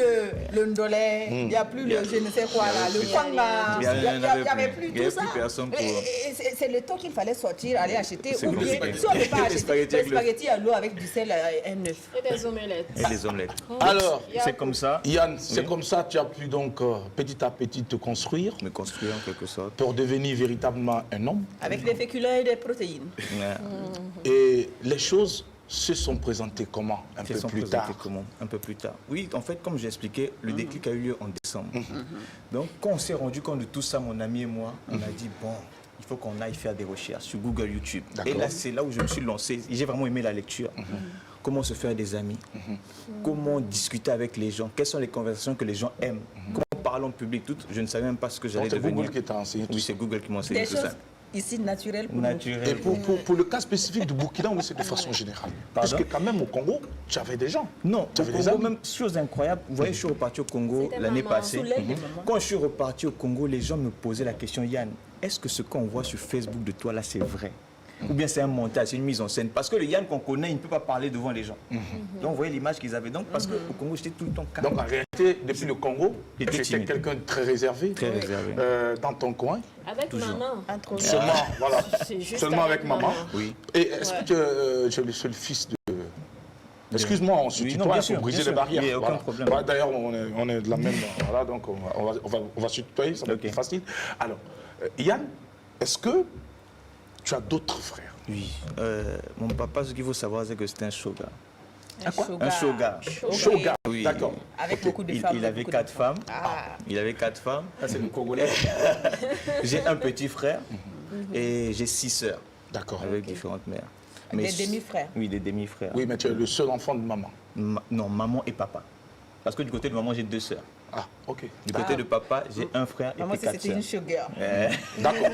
le ndolé, il n'y a plus le je ne sais quoi, là, le kwanga,
Il y
il n'y avait plus
Il y
tout
avait
ça.
plus personne pour-
Et c'est le temps qu'il fallait sortir, aller acheter.
C'est
Ou bien,
compliqué.
si on ne peut pas
Des
acheter
spaghettis
des
avec le-
spaghettis à l'eau avec du sel et un œuf.
Et des omelettes.
Et les omelettes.
Alors,
C'est comme ça,
Yann, c'est comme ça que tu as pu donc petit à petit te construire
me construire en quelque sorte.
pour devenir véritablement un homme.
Avec des féculents et des protéines.
Ouais.
Et les choses se sont présentées comment un
Qui
peu
sont
plus
présentés
tard?
comment un peu plus tard. Oui, en fait, comme j'ai expliqué, le déclic a eu lieu en décembre. Donc, quand on s'est rendu compte de tout ça, mon ami et moi, on a dit, bon, il faut qu'on aille faire des recherches sur Google, YouTube. Et
D'accord.
là, c'est là où je me suis lancé. J'ai vraiment aimé la lecture. Comment se faire des amis, comment discuter avec les gens, quelles sont les conversations que les gens aiment, comment parler en public, tout. Je ne savais même pas ce que j'allais
Donc, c'est
devenir.
Google qui t'a enseigné tout
Oui,
ça.
c'est Google qui m'a enseigné
Des
tout
choses
ça.
ici naturelles pour nous.
Naturel.
Et pour le cas spécifique du Burkina, oui, c'est de façon générale. Parce
Pardon?
que quand même au Congo, tu avais des gens.
Non,
Tu
au
avais des
Congo,
amis.
même chose incroyable. Vous voyez, je suis reparti au Congo
C'était
l'année
maman.
passée.
Sous l'aile de maman.
Quand je suis reparti au Congo, les gens me posaient la question, Yann, est-ce que ce qu'on voit sur Facebook de toi là, c'est vrai? Ou bien c'est un montage, c'est une mise en scène? Parce que le Yann qu'on connaît, il ne peut pas parler devant les gens. Donc vous voyez l'image qu'ils avaient. Donc parce qu'au Congo, j'étais tout le temps calme.
Donc en réalité, depuis le Congo, tu
J'étais
étais
timide.
quelqu'un de très réservé.
Très réservé.
Dans ton coin.
Avec maman.
Seulement, voilà.
C'est juste
Seulement avec maman.
Oui.
Et est-ce que tu es le seul fils de... Excuse-moi, on se
Oui, non,
tutoie
bien
pour
sûr,
briser
bien
les
sûr.
barrières.
Il y a aucun
Voilà.
problème.
Voilà, d'ailleurs, on est de la même... Voilà, donc on va se tutoyer, ça va être
Ok.
plus facile. Alors, Yann, est-ce que tu as d'autres frères?
Oui. Mon papa, ce qu'il faut savoir, c'est que c'était un shogun.
Un
shogun.
Shogun,
Oui.
d'accord.
Avec beaucoup de femmes.
Il avait
beaucoup
4
d'enfants.
femmes.
Ah.
Il avait 4 femmes.
C'est le Congolais.
J'ai un petit frère et j'ai 6 sœurs
D'accord.
avec différentes mères.
Des demi-frères.
Oui, des demi-frères.
Oui, mais tu es le seul enfant de maman.
Non, maman et papa. Parce que du côté de maman, j'ai 2 sœurs.
Ah, ok.
Du côté de papa, j'ai un frère et
Maman,
puis
si
4
c'était
sœurs.
une sugar.
D'accord.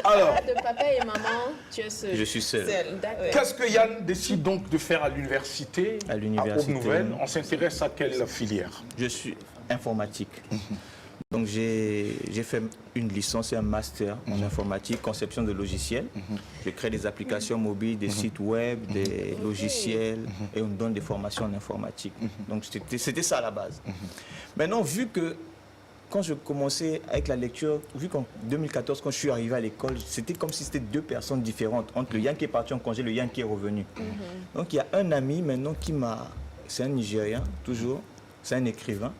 Alors,
De papa et maman, tu es seul.
Je suis seul.
Seule.
D'accord.
qu'est-ce que Yann décide donc de faire à l'université?
À l'université.
Haute-Nouvelle, on s'intéresse à quelle filière?
Je suis informatique. Donc j'ai fait une licence et un master en informatique, conception de logiciels. Je crée des applications mobiles, des sites web, des logiciels et on donne des formations en informatique. Donc c'était ça à la base. Maintenant, vu que quand je commençais avec la lecture, vu qu'en 2014, quand je suis arrivé à l'école, c'était comme si c'était 2 personnes différentes, entre le Yann qui est parti en congé et le Yann qui est revenu. Donc il y a un ami maintenant qui m'a... C'est un Nigérien, toujours, c'est un écrivain.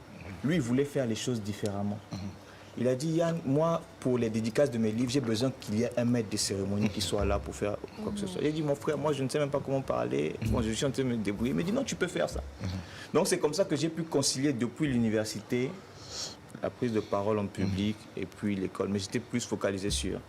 Lui, il voulait faire les choses différemment. Il a dit, Yann, moi, pour les dédicaces de mes livres, j'ai besoin qu'il y ait un maître de cérémonie qui soit là pour faire quoi que ce soit. J'ai dit, mon frère, moi, je ne sais même pas comment parler. Moi, je suis en train de me débrouiller. Il m'a dit, non, tu peux faire ça. Donc, c'est comme ça que j'ai pu concilier depuis l'université la prise de parole en public et puis l'école. Mais j'étais plus focalisé sur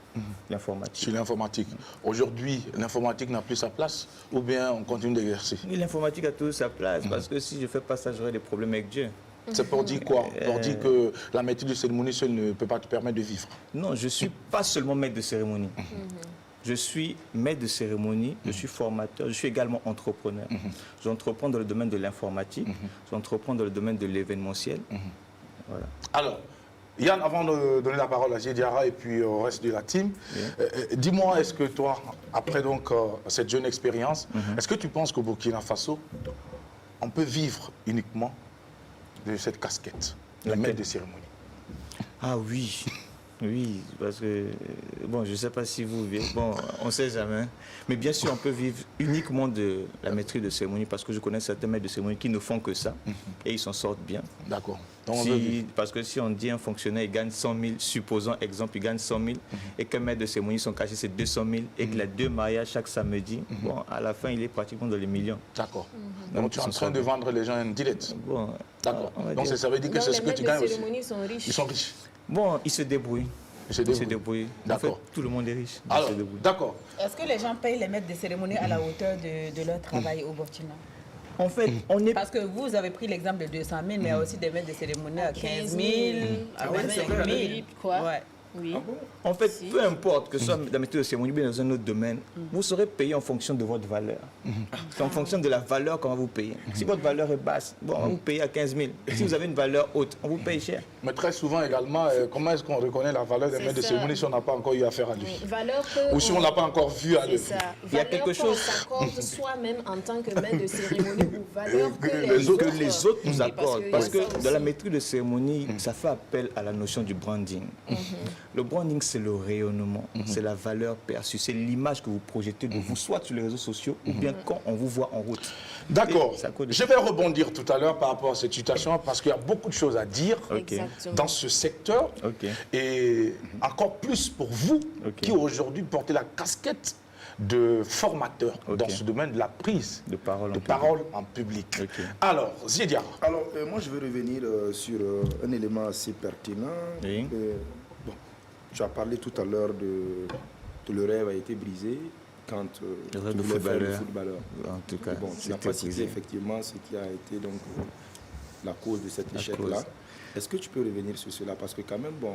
l'informatique.
Sur l'informatique. Aujourd'hui, l'informatique n'a plus sa place ou bien on continue d'exercer?
Oui, l'informatique a toujours sa place parce que si je ne fais pas ça, j'aurai des problèmes avec Dieu.
C'est pour dire quoi? Pour dire que la maîtrise de cérémonie seule ne peut pas te permettre de vivre.
Non, je ne suis pas seulement maître de cérémonie. Je suis maître de cérémonie, je suis formateur, je suis également entrepreneur. J'entreprends dans le domaine de l'informatique, j'entreprends dans le domaine de l'événementiel. Voilà.
Alors, Yann, avant de donner la parole à Diarra et puis au reste de la team, dis-moi, est-ce que toi, après donc cette jeune expérience, est-ce que tu penses qu'au Burkina Faso, on peut vivre uniquement de cette casquette, le maître de cérémonie?
Ah oui, oui, parce que, bon, je ne sais pas si vous vivez, bon, on ne sait jamais, mais bien sûr, on peut vivre uniquement de la maîtrise de cérémonie, parce que je connais certains maîtres de cérémonie qui ne font que ça, et ils s'en sortent bien.
D'accord. Donc, on veut vivre.
Parce que si on dit un fonctionnaire, il gagne 100 000, supposons, exemple, il gagne 100 000, et qu'un maître de cérémonie, son cachet, c'est 200 000, et qu'il a 2 mariages chaque samedi, bon, à la fin, il est pratiquement dans les millions.
D'accord.
Donc,
Donc, tu es en train de vendre les gens un dilette.
Bon,
D'accord.
on va
Donc,
dire-
ça veut dire que
Donc,
c'est
les
ce que
maîtres
tu
de
gagnes aussi.
cérémonie sont riches.
Ils sont riches.
Bon, ils se débrouillent.
Ils se
Ils se
débrouillent.
débrouillent. En
D'accord.
fait, tout le monde est riche. Ils
Alors,
se débrouillent.
d'accord.
Est-ce que les gens payent les maîtres de cérémonie à la hauteur de leur travail au Burkina?
En fait, on est
Parce que vous avez pris l'exemple de 200 000, mais il y a aussi des maîtres de cérémonie à 15 000, à
Ah ouais,
25
c'est
000.
vrai. Quoi?
Ouais.
Oui.
En fait, peu importe que ce soit dans la méthode de cérémonie ou bien dans un autre domaine, vous serez payé en fonction de votre valeur. C'est en fonction de la valeur qu'on va vous payer. Si votre valeur est basse, bon, on va vous payer à 15 000. Si vous avez une valeur haute, on vous paye cher.
Mais très souvent également, comment est-ce qu'on reconnaît la valeur des
C'est
maîtres de
ça.
cérémonie si on n'a pas encore eu affaire à lui?
Valeur que
Ou si on ne l'a pas encore vu à
c'est
l'œuvre?
ça.
Il y a
Valeur
quelque
qu'on
chose-
s'accorde soi-même en tant que maître de cérémonie ou valeur que
que
les
autres-
Que les autres nous
Oui,
accordent.
qu'il y a
Parce que
ça
dans la
aussi.
maîtrise de cérémonie, ça fait appel à la notion du branding. Le branding, c'est le rayonnement, c'est la valeur perçue, c'est l'image que vous projetez de vous, soit sur les réseaux sociaux ou bien quand on vous voit en route.
D'accord.
Et ça cause de-
Je vais rebondir tout à l'heure par rapport à cette situation parce qu'il y a beaucoup de choses à dire
Ok.
Exactement.
dans ce secteur.
Ok.
Et encore plus pour vous
Ok.
qui aujourd'hui portez la casquette de formateur
Ok.
dans ce domaine de la prise
De parole en
de
public.
parole en public.
Ok.
Alors, Ziedia,
Alors, moi, je vais revenir sur un élément assez pertinent.
Oui.
Bon, tu as parlé tout à l'heure de le rêve a été brisé quand
Le rêve
tu
de
voulais faire le
footballeur.
footballeur.
En tout cas,
Bon, tu n'as
c'était
pas cité
brisé.
effectivement ce qui a été donc la cause de cet
La
échec-là.
cause.
Est-ce que tu peux revenir sur cela? Parce que quand même, bon,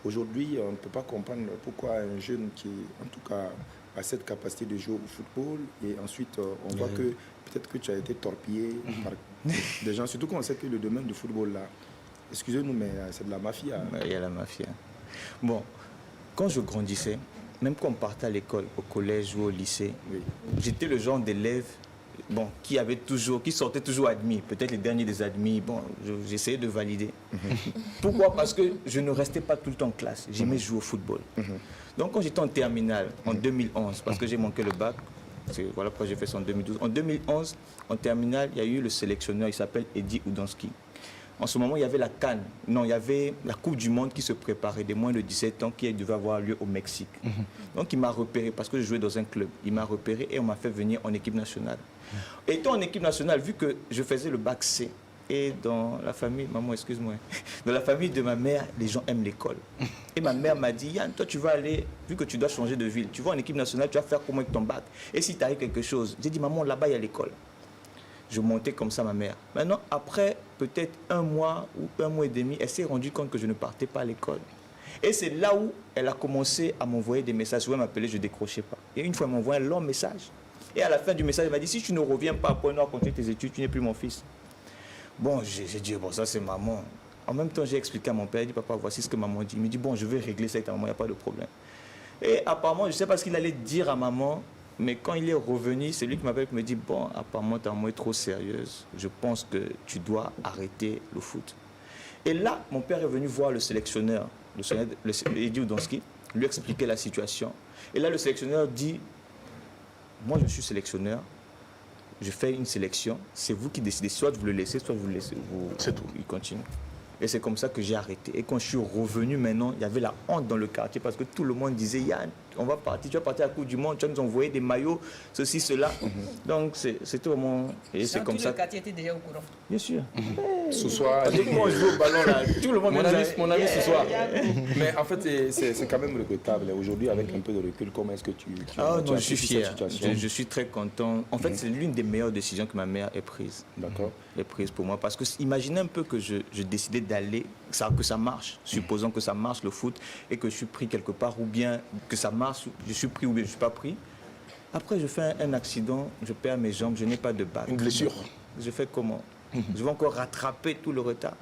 aujourd'hui, on ne peut pas comprendre pourquoi un jeune qui, en tout cas, a cette capacité de jouer au football et ensuite on voit que peut-être que tu as été torpillé par des gens, surtout quand on sait que le domaine du football là, excusez-nous, mais c'est de la mafia.
Il y a la mafia. Bon, quand je grandissais, même quand on partait à l'école, au collège ou au lycée,
Oui.
j'étais le genre d'élève qui sortait toujours admis, peut-être les derniers des admis. Bon, j'essayais de valider. Pourquoi? Parce que je ne restais pas tout le temps en classe. J'aimais jouer au football. Donc quand j'étais en terminale, en 2011, parce que j'ai manqué le bac, voilà pourquoi j'ai fait ça en 2012. En 2011, en terminale, il y a eu le sélectionneur, il s'appelle Eddie Udanski. En ce moment, il y avait la CAN. Non, il y avait la Coupe du Monde qui se préparait des moins de 17 ans qui devait avoir lieu au Mexique. Donc, il m'a repéré parce que je jouais dans un club. Il m'a repéré et on m'a fait venir en équipe nationale. Étant en équipe nationale, vu que je faisais le bac C, et dans la famille, maman, excuse-moi, dans la famille de ma mère, les gens aiment l'école. Et ma mère m'a dit, Yann, toi, tu vas aller, vu que tu dois changer de ville, tu vas en équipe nationale, tu vas faire comment avec ton bac? Et si tu arrives quelque chose? J'ai dit, maman, là-bas, il y a l'école. Je montais comme ça ma mère. Maintenant, après peut-être un mois ou un mois et demi, elle s'est rendue compte que je ne partais pas à l'école. Et c'est là où elle a commencé à m'envoyer des messages. Souvent, elle m'appelait, je ne décrochais pas. Et une fois, elle m'a envoyé un long message. Et à la fin du message, elle m'a dit, si tu ne reviens pas après Point Noir continuer tes études, tu n'es plus mon fils. Bon, j'ai dit, bon, ça c'est maman. En même temps, j'ai expliqué à mon père, il dit, papa, voici ce que maman dit. Il me dit, bon, je vais régler ça avec ta maman, il n'y a pas de problème. Et apparemment, je ne sais pas ce qu'il allait dire à maman, mais quand il est revenu, c'est lui qui m'appelle et me dit, bon, apparemment, ta maman est trop sérieuse. Je pense que tu dois arrêter le foot. Et là, mon père est venu voir le sélectionneur, Eddie Udanski, lui expliquer la situation. Et là, le sélectionneur dit, moi, je suis sélectionneur, je fais une sélection, c'est vous qui décidez, soit vous le laissez, soit vous le laissez,
C'est tout.
il continue. Et c'est comme ça que j'ai arrêté. Et quand je suis revenu maintenant, il y avait la honte dans le quartier parce que tout le monde disait, Yann, on va partir, tu vas partir à la Coupe du Monde, tu vas nous envoyer des maillots, ceci, cela. Donc c'était vraiment... Et c'est comme ça.
Le quartier était déjà au courant.
Bien sûr.
Ce soir,
Dès que moi je joue au ballon là, tout le monde
mon
me
ami,
dit,
mon ami ce soir. Mais en fait, c'est quand même regrettable. Aujourd'hui, avec un peu de recul, comment est-ce que tu
Ah
tu
non,
as
je suis
vécu cette
fier.
situation?
Je suis très content. En fait, c'est l'une des meilleures décisions que ma mère ait prise.
D'accord.
Est prise pour moi. Parce que imaginez un peu que je décidais d'aller, que ça marche, supposons que ça marche le foot, et que je suis pris quelque part, ou bien que ça marche, je suis pris ou bien je ne suis pas pris. Après, je fais un accident, je perds mes jambes, je n'ai pas de bac.
Une blessure.
Je fais comment? Je vais encore rattraper tout le retard.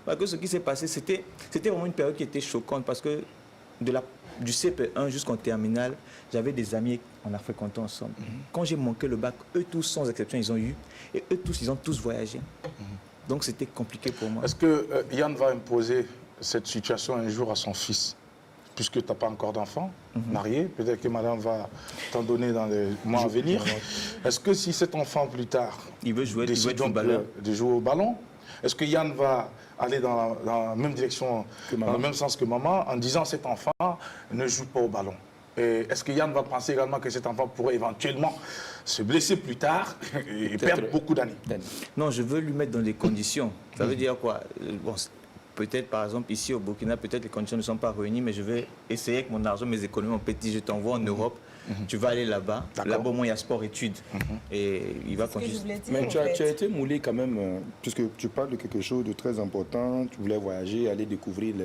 Parce que ce qui s'est passé, c'était vraiment une période qui était choquante parce que du CP1 jusqu'en terminale, j'avais des amis, on a fréquenté ensemble. Quand j'ai manqué le bac, eux tous, sans exception, ils ont eu. Et eux tous, ils ont tous voyagé. Donc c'était compliqué pour moi.
Est-ce que Yann va imposer cette situation un jour à son fils? Puisque tu n'as pas encore d'enfant, marié, peut-être que madame va t'en donner dans les mois à venir. Est-ce que si cet enfant plus tard
Il veut jouer,
décide donc de jouer au ballon, est-ce que Yann va aller dans la même direction, dans le même sens que maman, en disant cet enfant ne joue pas au ballon? Et est-ce que Yann va penser également que cet enfant pourrait éventuellement se blesser plus tard et perdre beaucoup d'années?
Non, je veux lui mettre dans des conditions. Ça veut dire quoi? Bon, peut-être, par exemple, ici au Burkina, peut-être les conditions ne sont pas réunies, mais je vais essayer avec mon argent, mes économies, mon petit, je t'envoie en Europe. tu vas aller là-bas.
D'accord.
Là-bas, au moins, il y a sport-études. Et il va
Ce que je
continuer.
voulais dire,
Mais
en
tu as
fait.
été moulé quand même, puisque tu parles de quelque chose de très important. Tu voulais voyager, aller découvrir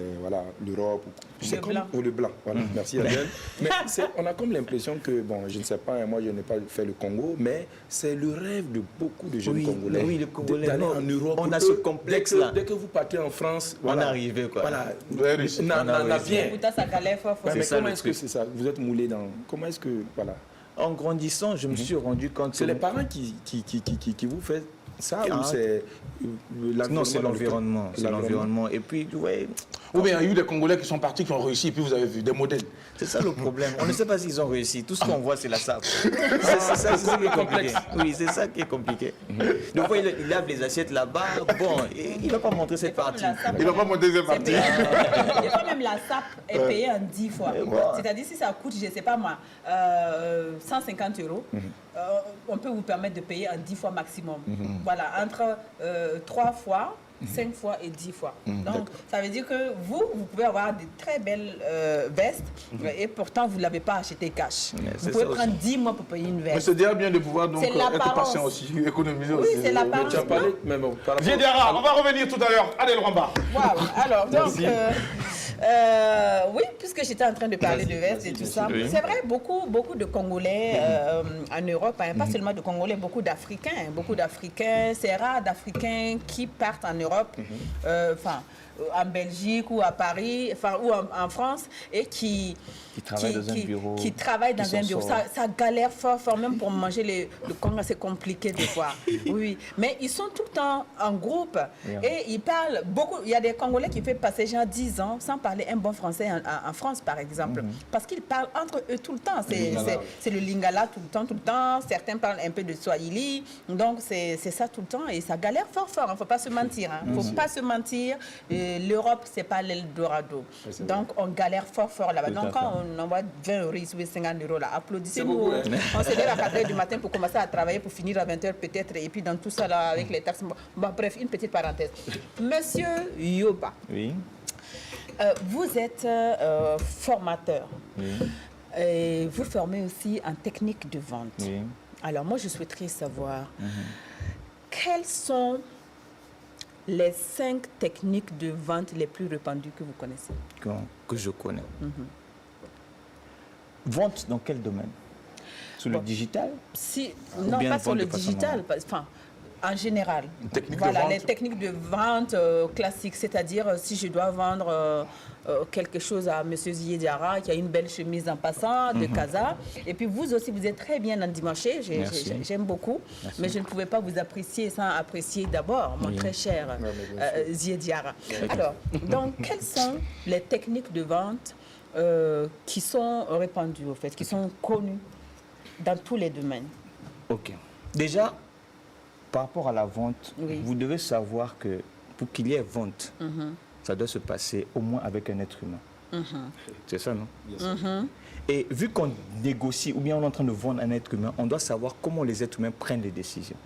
l'Europe.
C'est comme
blanc.
Ou le blanc. Voilà. Merci Adèle. Mais on a comme l'impression que, bon, je ne sais pas, moi je n'ai pas fait le Congo, mais c'est le rêve de beaucoup de jeunes
Oui,
Congolais.
oui, les Congolais,
D'aller
non,
en Europe.
on a
Eux,
ce complexe-là.
Dès que vous partez en France,
On est arrivé, quoi.
Voilà.
Ouais, réussi.
On a bien.
Pourtant, ça galère fort.
Ouais, mais
ça,
comment
le
est-ce que
truc.
c'est ça? Vous êtes moulé dans... Comment est-ce que... Voilà.
En grandissant, je me suis rendu compte
C'est
que...
les parents qui vous font ça
Ah,
ou c'est
Non, c'est
dans lequel-
l'environnement. C'est l'environnement. Et puis, ouais,
Ou bien il y a eu des Congolais qui sont partis, qui ont réussi, et puis vous avez vu des modèles.
c'est ça le problème. On ne sait pas s'ils ont réussi. Tout ce qu'on voit, c'est la sape. C'est ça qui est compliqué. Oui, c'est ça qui est compliqué. Des fois, il lave les assiettes là-bas. Bon, il ne va pas montrer cette partie.
Il va pas monter deuxième partie.
Des fois, même la SAP est payée en 10 fois.
voilà.
C'est-à-dire, si ça coûte, je ne sais pas moi, 150 €, on peut vous permettre de payer en 10 fois maximum. Voilà, entre 3 fois, 5 fois et 10 fois. Donc, ça veut dire que vous pouvez avoir de très belles vestes et pourtant, vous ne l'avez pas acheté cash.
c'est
Vous pouvez
ça aussi.
prendre 10 mois pour payer une
Mais
veste.
c'est déjà bien de pouvoir donc
C'est
être
l'apparence.
patient aussi, économiser
Oui,
aussi.
c'est l'apparence.
Tu as parlé, mais bon, par rapport-
Viedara, on va revenir tout à l'heure. Allez, le Rwanda.
Waouh. Alors, donc, oui, puisque j'étais en train de parler de veste et tout ça, c'est vrai, beaucoup de Congolais en Europe, hein, pas seulement de Congolais, beaucoup d'Africains. C'est rare d'Africains qui partent en Europe, en Belgique ou à Paris, ou en France, et qui
travaillent dans un bureau,
qui travaillent dans
qui
un
s'en
bureau.
sortent.
Ça galère fort, même pour manger le Congo, c'est compliqué des fois. Oui, mais ils sont tout le temps en groupe et ils parlent beaucoup. Il y a des Congolais qui font passer genre 10 ans sans parler un bon français en France, par exemple, parce qu'ils parlent entre eux tout le temps. C'est le lingala tout le temps. Certains parlent un peu de swahili, donc c'est ça tout le temps et ça galère fort. Il ne faut pas se mentir. Il ne faut pas se mentir. L'Europe, c'est pas l'Eldorado. Donc on galère fort là-bas. Donc quand on envoie 20 € ici ou 50 € là, applaudissez-nous. On se lève à 4 h du matin pour commencer à travailler, pour finir à 20 h peut-être, et puis dans tout ça là, avec les taxes. Bon, bref, une petite parenthèse. Monsieur Yoba,
Oui.
vous êtes formateur. Et vous formez aussi en technique de vente.
Oui.
Alors moi, je souhaiterais savoir quelles sont les 5 techniques de vente les plus répandues que vous connaissez.
Que je connais. Vente dans quel domaine? Sur le digital?
Non,
bien
pas sur
vente
le
de façon
digital, enfin, en général.
Technique de
Voilà,
vente.
les techniques de vente classiques, c'est-à-dire si je dois vendre quelque chose à M. Ziediara, qui a une belle chemise en passant de Casa, et puis vous aussi, vous êtes très bien en dimanche, j'aime beaucoup, mais je ne pouvais pas vous apprécier sans apprécier d'abord mon très cher Ziediara. Alors, donc, quelles sont les techniques de vente qui sont répandues, au fait, qui sont connues dans tous les domaines?
Ok. Déjà, par rapport à la vente,
Oui.
vous devez savoir que pour qu'il y ait vente, ça doit se passer au moins avec un être humain. C'est ça, non? Et vu qu'on négocie ou bien on est en train de vendre un être humain, on doit savoir comment les êtres humains prennent les décisions.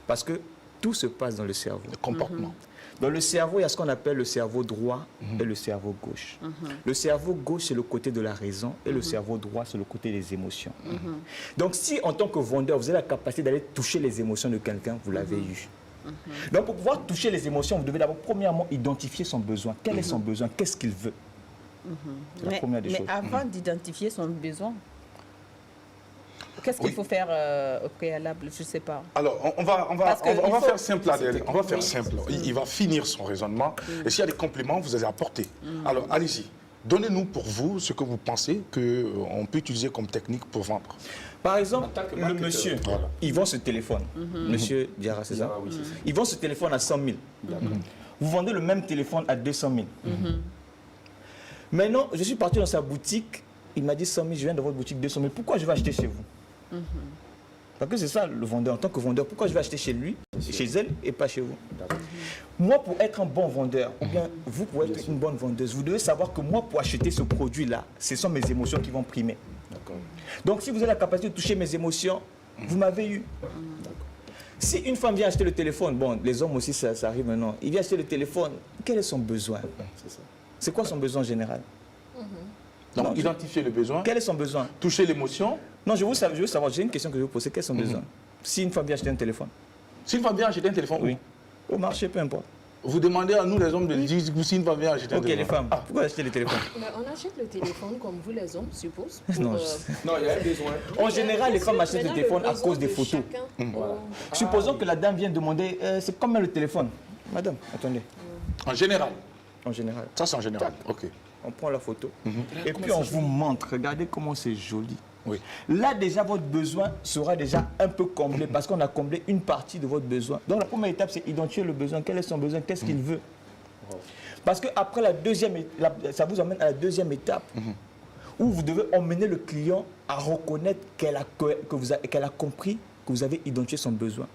Parce que tout se passe dans le cerveau.
Le comportement.
Dans le cerveau, il y a ce qu'on appelle le cerveau droit et le cerveau gauche. Le cerveau gauche, c'est le côté de la raison et le cerveau droit, c'est le côté des émotions. Donc, si en tant que vendeur, vous avez la capacité d'aller toucher les émotions de quelqu'un, vous l'avez eu. Donc, pour pouvoir toucher les émotions, vous devez d'abord, premièrement, identifier son besoin. Quel est son besoin? Qu'est-ce qu'il veut? C'est la première des
mais
choses.
avant d'identifier son besoin, qu'est-ce qu'il faut faire au préalable? Je ne sais pas.
Alors, on va
Parce que il faut-
faire simple, Adèle. On va faire simple. Il va finir son raisonnement. Et s'il y a des compléments, vous allez apporter. Alors, allez-y. Donnez-nous pour vous ce que vous pensez qu'on peut utiliser comme technique pour vendre.
Par exemple,
tant que
le
marketeur,
monsieur,
voilà.
il vend ce téléphone. Monsieur Diarra, c'est ça?
Diarra, oui, c'est ça.
Il vend ce téléphone à 100 000. Vous vendez le même téléphone à 200 000. Maintenant, je suis parti dans sa boutique. Il m'a dit 100 000, je viens de votre boutique 200 000. Pourquoi je vais acheter chez vous? Parce que c'est ça le vendeur. En tant que vendeur, pourquoi je vais acheter chez lui, chez elle et pas chez vous? Moi, pour être un bon vendeur, ou bien vous, pour être une bonne vendeuse, vous devez savoir que moi, pour acheter ce produit-là, ce sont mes émotions qui vont primer. Donc, si vous avez la capacité de toucher mes émotions, vous m'avez eu. Si une femme vient acheter le téléphone, bon, les hommes aussi, ça arrive maintenant. Il vient acheter le téléphone, quel est son besoin? C'est quoi son besoin général?
Donc,
Non,
identifier le besoin,
Quel est son besoin?
toucher l'émotion.
Non, je veux savoir, j'ai une question que je vais vous poser. Quel est son besoin? Si une femme vient acheter un téléphone,
Si une femme vient acheter un téléphone,
oui, au marché, peu importe.
vous demandez à nous les hommes de dire si une femme vient acheter un
Ok, les
téléphone.
femmes, pourquoi acheter les téléphones?
Mais on achète le téléphone comme vous les hommes, suppose.
Non,
Non, il y a un besoin.
En général, les femmes achètent le
Maintenant,
téléphone à
besoin
cause des
de
photos.
chacun.
Supposons que la dame vient demander, c'est combien le téléphone? Madame, attendez,
En général.
en général,
Ça, c'est en général. OK.
on prend la photo et puis on vous montre, regardez comment c'est joli.
Oui.
Là, déjà, votre besoin sera déjà un peu comblé parce qu'on a comblé une partie de votre besoin. Donc, la première étape, c'est identifier le besoin. Quel est son besoin? Qu'est-ce qu'il veut? Parce qu'après la deuxième, ça vous emmène à la deuxième étape où vous devez emmener le client à reconnaître qu'elle a compris que vous avez identifié son besoin.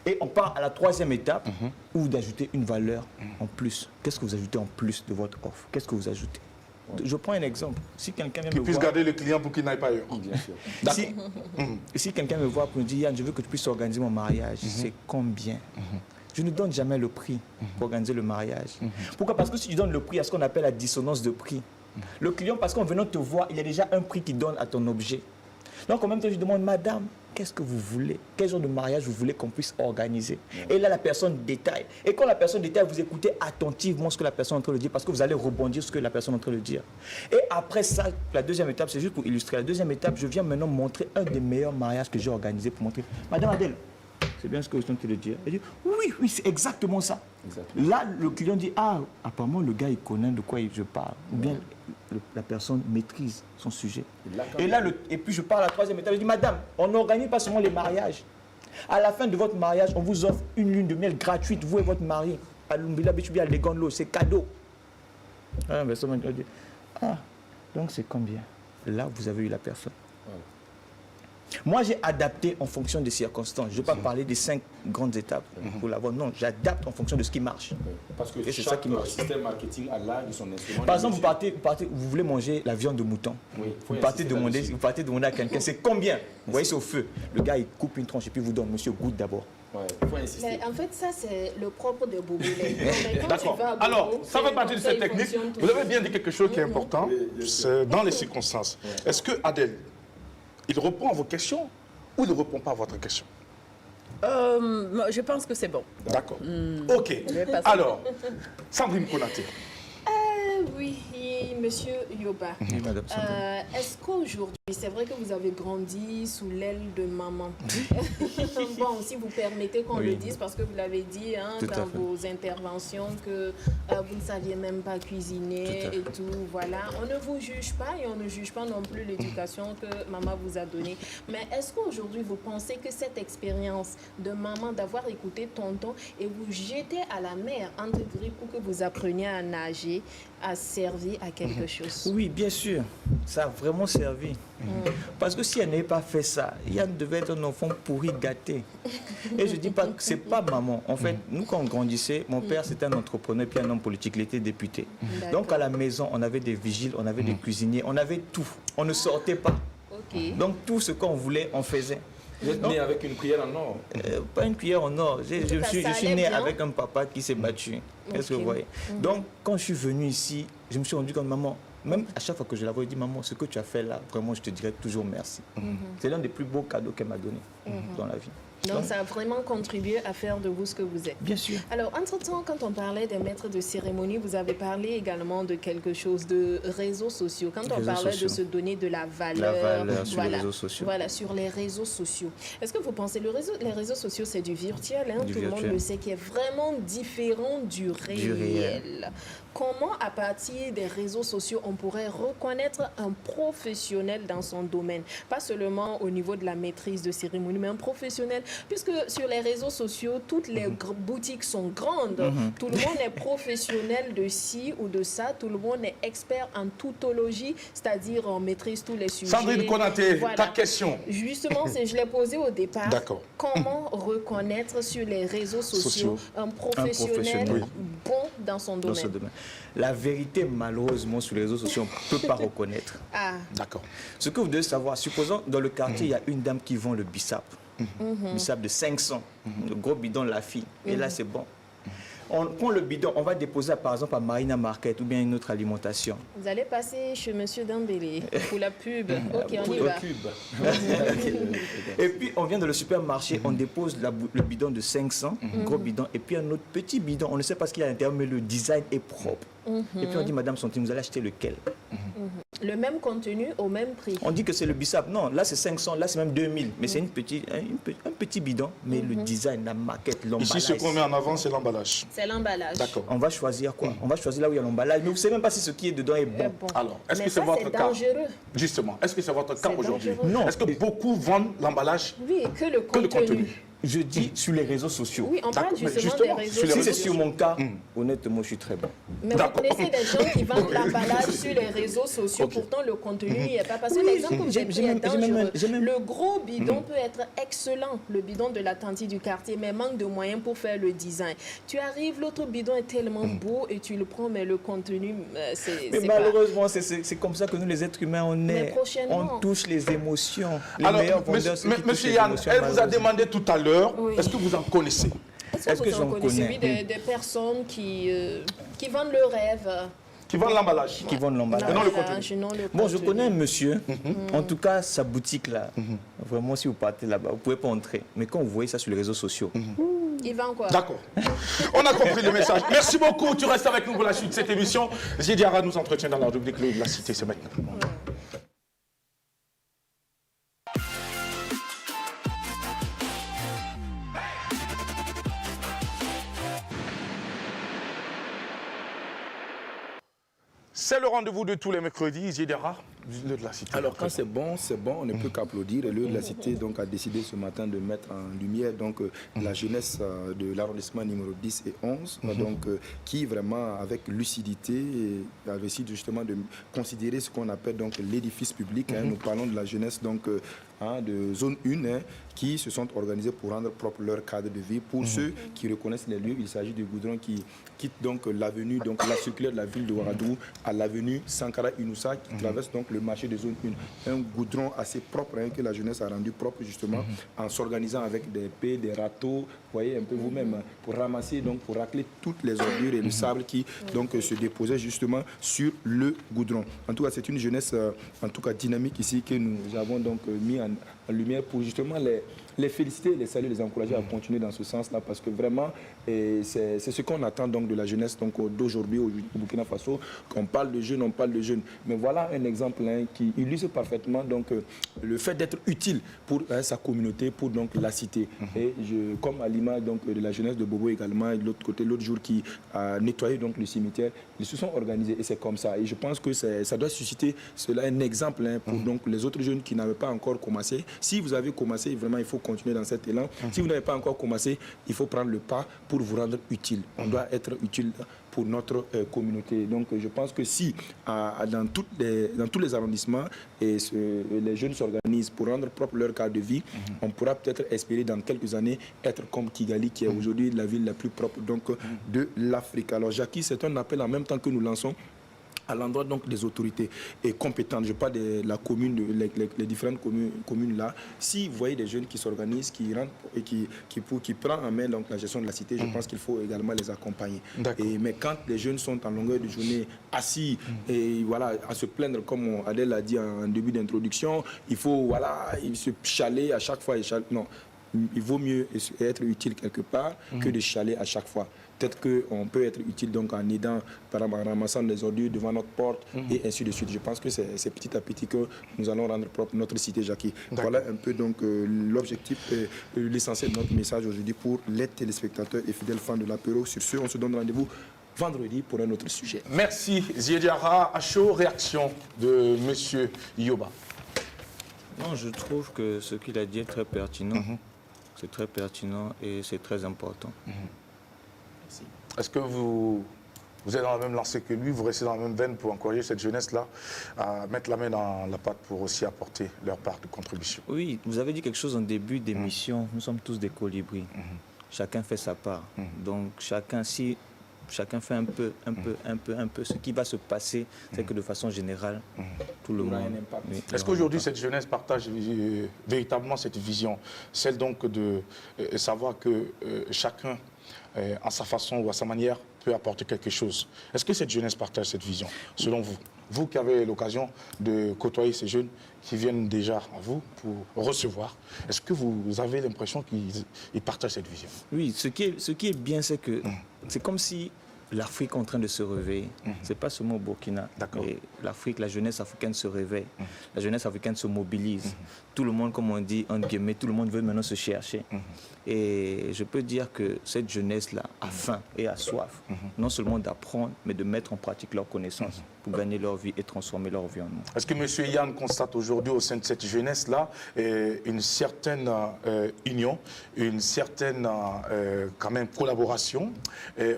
Et on part à la troisième étape où vous ajoutez une valeur en plus. Qu'est-ce que vous ajoutez en plus de votre offre? Qu'est-ce que vous ajoutez? Je prends un exemple. Si quelqu'un vient
Qu'il
me
puisse
voir,
garder le client pour qu'il n'aille pas ailleurs.
Bien sûr.
si quelqu'un me voit pour me dire, Yann, je veux que tu puisses organiser mon mariage, c'est combien? Je ne donne jamais le prix pour organiser le mariage. Pourquoi? Parce que si tu donnes le prix à ce qu'on appelle la dissonance de prix, le client, parce qu'en venant te voir, il y a déjà un prix qu'il donne à ton objet. Donc en même temps, je demande, madame, qu'est-ce que vous voulez? Quel genre de mariage vous voulez qu'on puisse organiser? Et là, la personne détaille. Et quand la personne détaille, vous écoutez attentivement ce que la personne est en train de dire parce que vous allez rebondir sur ce que la personne est en train de dire. Et après ça, la deuxième étape, c'est juste pour illustrer. La deuxième étape, je viens maintenant montrer un des meilleurs mariages que j'ai organisé pour montrer. Madame Adèle, c'est bien ce que vous êtes en train de dire. Elle dit, oui, c'est exactement ça.
Exactement.
Là, le client dit, ah, apparemment, le gars, il connaît de quoi je parle. Ou bien, la personne maîtrise son sujet. Et puis, je parle à la troisième étape. Je dis, madame, on n'organise pas seulement les mariages. À la fin de votre mariage, on vous offre une lune de miel gratuite, vous et votre mari. À Lumbila, Bichubi, à Legonlo, c'est cadeau. Ah, mais ça m'a dit, ah, donc c'est combien? Là, vous avez eu la personne. Moi, j'ai adapté en fonction des circonstances. Je ne vais pas parler des 5 grandes étapes pour l'avoir. Non, j'adapte en fonction de ce qui marche.
Parce que
Et c'est
chaque
ça qui marche.
système marketing a l'art de son instrument.
Par exemple, vous voulez manger la viande de mouton.
Oui, faut
Vous partez
insister
demander à quelqu'un, c'est combien? Vous voyez, c'est au feu. Le gars, il coupe une tranche et puis vous donne, monsieur, goûte d'abord.
Ouais, faut insister.
Mais en fait, ça, c'est le propre de Bouboulet.
D'accord. Alors, ça fait partie de cette technique. Vous avez bien dit quelque chose qui est important, c'est dans les circonstances. Est-ce que Adèle, il répond à vos questions ou il ne répond pas à votre question?
Je pense que c'est bon.
D'accord. OK. Alors, Sandrine Konaté.
Oui, monsieur Yoba.
Oui, madame Sandrine.
Est-ce qu'aujourd'hui, c'est vrai que vous avez grandi sous l'aile de maman? Bon, si vous permettez qu'on le dise, parce que vous l'avez dit
Tout à
dans
fait.
vos interventions, que vous ne saviez même pas cuisiner et tout. Voilà, on ne vous juge pas et on ne juge pas non plus l'éducation que maman vous a donnée. Mais est-ce qu'aujourd'hui, vous pensez que cette expérience de maman, d'avoir écouté tonton et vous jeter à la mer, entre guillemets, pour que vous appreniez à nager, a servi à quelque chose?
Oui, bien sûr. Ça a vraiment servi. Parce que si elle n'avait pas fait ça, Yann devait être un enfant pourri, gâté. Et je ne dis pas que ce n'est pas maman. En fait, nous, quand on grandissait, mon père, c'était un entrepreneur puis un homme politique. Il était député. Donc, à la maison, on avait des vigiles, on avait des cuisiniers, on avait tout. On ne sortait pas.
Ok.
Donc, tout ce qu'on voulait, on faisait.
Vous êtes né avec une prière en or.
Pas une cuillère en or. Je
cas,
suis
ça allait
né
bien.
avec un papa qui s'est battu. Est-ce que vous voyez? Donc, quand je suis venu ici, je me suis rendu compte, maman, même à chaque fois que je la vois, je dis, maman, ce que tu as fait là, vraiment, je te dirais toujours merci. C'est l'un des plus beaux cadeaux qu'elle m'a donné dans la vie.
Donc, ça a vraiment contribué à faire de vous ce que vous êtes.
Bien sûr.
Alors, entre-temps, quand on parlait des maîtres de cérémonie, vous avez parlé également de quelque chose de réseaux sociaux. Quand on
Réseaux
parlait
sociaux.
de se donner de la valeur,
sur les réseaux sociaux.
Voilà, sur les réseaux sociaux. Est-ce que vous pensez, les réseaux sociaux, c'est du virtuel, hein,
Du
tout le monde
virtuel.
le sait, qui est vraiment différent du réel. Comment, à partir des réseaux sociaux, on pourrait reconnaître un professionnel dans son domaine? Pas seulement au niveau de la maîtrise de cérémonie, mais un professionnel. Puisque sur les réseaux sociaux, toutes les boutiques sont grandes. Tout le monde est professionnel de ci ou de ça. Tout le monde est expert en toutologie, c'est-à-dire on maîtrise tous les sujets.
Sandrine Konaté,
Voilà.
ta question.
Justement, je l'ai posé au départ.
D'accord.
Comment reconnaître sur les réseaux sociaux un professionnel
professionnel.
bon dans son
Dans ce
domaine?
domaine. La vérité, malheureusement, sur les réseaux sociaux, on ne peut pas reconnaître.
Ah,
D'accord.
Ce que vous devez savoir, supposons dans le quartier, il y a une dame qui vend le bissap. Bissap de 500, le gros bidon de la fille. Et là, c'est bon. on prend le bidon, on va déposer par exemple à Marina Market ou bien une autre alimentation.
Vous allez passer chez Monsieur Dembélé pour la pub. Ok, on y
Pour
va.
le cube. Et puis on vient dans le supermarché, on dépose le bidon de 500, gros bidon, et puis un autre petit bidon, on ne sait pas ce qu'il y a à l'intérieur, mais le design est propre. Et puis on dit, Madame Santine, vous allez acheter lequel?
Le même contenu au même prix.
On dit que c'est le bissap. Non, là c'est 500, là c'est même 2000. Mais c'est un petit bidon, mais le design, la maquette, l'emballage.
Ici, ce qu'on met en avant, c'est l'emballage.
C'est l'emballage.
D'accord.
On va choisir quoi? On va choisir là où il y a l'emballage. Mais vous ne savez même pas si ce qui est dedans est bon.
Alors, est-ce
Mais
que c'est
ça,
votre
c'est
cas?
dangereux.
Justement, est-ce que c'est votre cas
C'est
aujourd'hui?
dangereux.
Non.
Est-ce que beaucoup vendent l'emballage
Oui, que le
que le
contenu.
contenu?
Je dis sur les réseaux sociaux.
Oui, on parle
D'accord, mais
justement
justement,
des réseaux
sur les
Si
sociaux.
c'est sur mon cas, honnêtement, je suis très bon.
Mais vous
D'accord.
connaissez des gens qui vendent l'emballage sur les réseaux sociaux, pourtant le contenu n'y est pas. Parce que l'exemple que j'ai pris est dangereux. Le gros bidon peut être excellent, le bidon de la tante du quartier, mais manque de moyens pour faire le design. Tu arrives, l'autre bidon est tellement beau et tu le prends, mais le contenu, c'est
Mais
pas...
malheureusement, c'est comme ça que nous, les êtres humains, on est.
prochainement.
On touche les émotions. Les
Alors,
meilleurs vendeurs, ceux qui touchent
monsieur
les
Yann,
émotions,
elle vous a
malheureusement.
demandé tout à l'heure,
Oui.
est-ce que vous en connaissez?
Est-ce que
j'en
vous en connaissez
connais?
oui, des personnes qui vendent le rêve?
Qui vendent l'emballage?
Qui vendent l'emballage.
non, le contenu.
Non, le
Bon, je
contenu.
connais un monsieur, en tout cas sa boutique là, vraiment si vous partez là-bas, vous ne pouvez pas entrer. Mais quand vous voyez ça sur les réseaux sociaux,
Il vend quoi?
D'accord. On a compris le message. Merci beaucoup. Tu restes avec nous pour la suite de cette émission. Ziediara nous entretient dans la rubrique L'eau de la cité. C'est maintenant. C'est le rendez-vous de tous les mercredis. Ziediara, l'eau de la cité.
Alors quand c'est bon, on ne peut qu'applaudir. Et le de la cité donc, a décidé ce matin de mettre en lumière donc, la jeunesse de l'arrondissement numéro 10 et 11, donc, qui vraiment avec lucidité avait décidé justement de considérer ce qu'on appelle donc l'édifice public. Nous parlons de la jeunesse donc, de zone 1 qui se sont organisés pour rendre propre leur cadre de vie. Pour ceux qui reconnaissent les lieux, il s'agit du goudron qui quitte donc l'avenue, donc la circulaire de la ville de Ouagadougou à l'avenue Sankara Inoussa qui traverse donc le marché de zone 1. Un goudron assez propre que la jeunesse a rendu propre justement en s'organisant avec des pelles, des râteaux, vous voyez un peu vous-même, pour ramasser, donc pour racler toutes les ordures et le sable qui donc se déposait justement sur le goudron. En tout cas, c'est une jeunesse en tout cas dynamique ici que nous avons donc mis en lumière pour justement les féliciter, les saluer, les encourager à continuer dans ce sens-là parce que vraiment, c'est ce qu'on attend donc de la jeunesse d'aujourd'hui au Burkina Faso. Qu'on parle de jeunes, on parle de jeunes. Mais voilà un exemple qui illustre parfaitement donc, le fait d'être utile pour sa communauté, pour donc, la cité. Et comme à l'image de la jeunesse de Bobo également, et de l'autre côté, l'autre jour qui a nettoyé donc, le cimetière, ils se sont organisés et c'est comme ça. Et je pense que ça doit susciter cela un exemple pour donc, les autres jeunes qui n'avaient pas encore commencé. Si vous avez commencé, vraiment, il faut continuer dans cet élan. Si vous n'avez pas encore commencé, il faut prendre le pas pour vous rendre utile. On doit être utile pour notre communauté. Donc, je pense que si dans tous les arrondissements, les jeunes s'organisent pour rendre propre leur cadre de vie, on pourra peut-être espérer dans quelques années être comme Kigali, qui est aujourd'hui la ville la plus propre donc, de l'Afrique. Alors, Jackie, c'est un appel en même temps que nous lançons à l'endroit donc des autorités et compétentes. Je parle de la commune, les différentes communes là. Si vous voyez des jeunes qui s'organisent, qui rentrent et qui prennent en main donc la gestion de la cité, je pense qu'il faut également les accompagner. Mais quand les jeunes sont en longueur de journée assis et voilà à se plaindre comme Adèle l'a dit en début d'introduction, il faut se chaler à chaque fois. Non, il vaut mieux être utile quelque part que de chaler à chaque fois. Peut-être qu'on peut être utile donc en aidant, par exemple, en ramassant des ordures devant notre porte et ainsi de suite. Je pense que c'est petit à petit que nous allons rendre propre notre cité, Jackie. Voilà un peu donc l'objectif, l'essentiel de notre message aujourd'hui pour les téléspectateurs et fidèles fans de l'apéro. Sur ce, on se donne rendez-vous vendredi pour un autre sujet.
Merci Ziediara. À chaud, réaction de monsieur Yoba.
Non, je trouve que ce qu'il a dit est très pertinent. C'est très pertinent et c'est très important.
Est-ce que vous êtes dans la même lancée que lui, vous restez dans la même veine pour encourager cette jeunesse-là à mettre la main dans la pâte pour aussi apporter leur part de contribution?
Oui, vous avez dit quelque chose en début d'émission. Nous sommes tous des colibris. Chacun fait sa part. Donc chacun fait un peu, ce qui va se passer, c'est que de façon générale, tout le monde...
Est-ce qu'aujourd'hui, cette jeunesse partage véritablement cette vision, celle donc de savoir que chacun en sa façon ou à sa manière, peut apporter quelque chose. Est-ce que cette jeunesse partage cette vision, selon vous? Vous qui avez l'occasion de côtoyer ces jeunes qui viennent déjà à vous pour recevoir, est-ce que vous avez l'impression qu'ils partagent cette vision?
Oui, ce qui est bien, c'est que c'est comme si l'Afrique est en train de se réveiller. C'est pas seulement au Burkina. Mais l'Afrique, la jeunesse africaine se réveille. La jeunesse africaine se mobilise. Tout le monde, comme on dit, entre guillemets, tout le monde veut maintenant se chercher. Et je peux dire que cette jeunesse-là a faim et a soif, non seulement d'apprendre, mais de mettre en pratique leurs connaissances pour gagner leur vie et transformer leur environnement.
Est-ce que M. Yann constate aujourd'hui au sein de cette jeunesse-là une certaine union, une certaine quand même collaboration,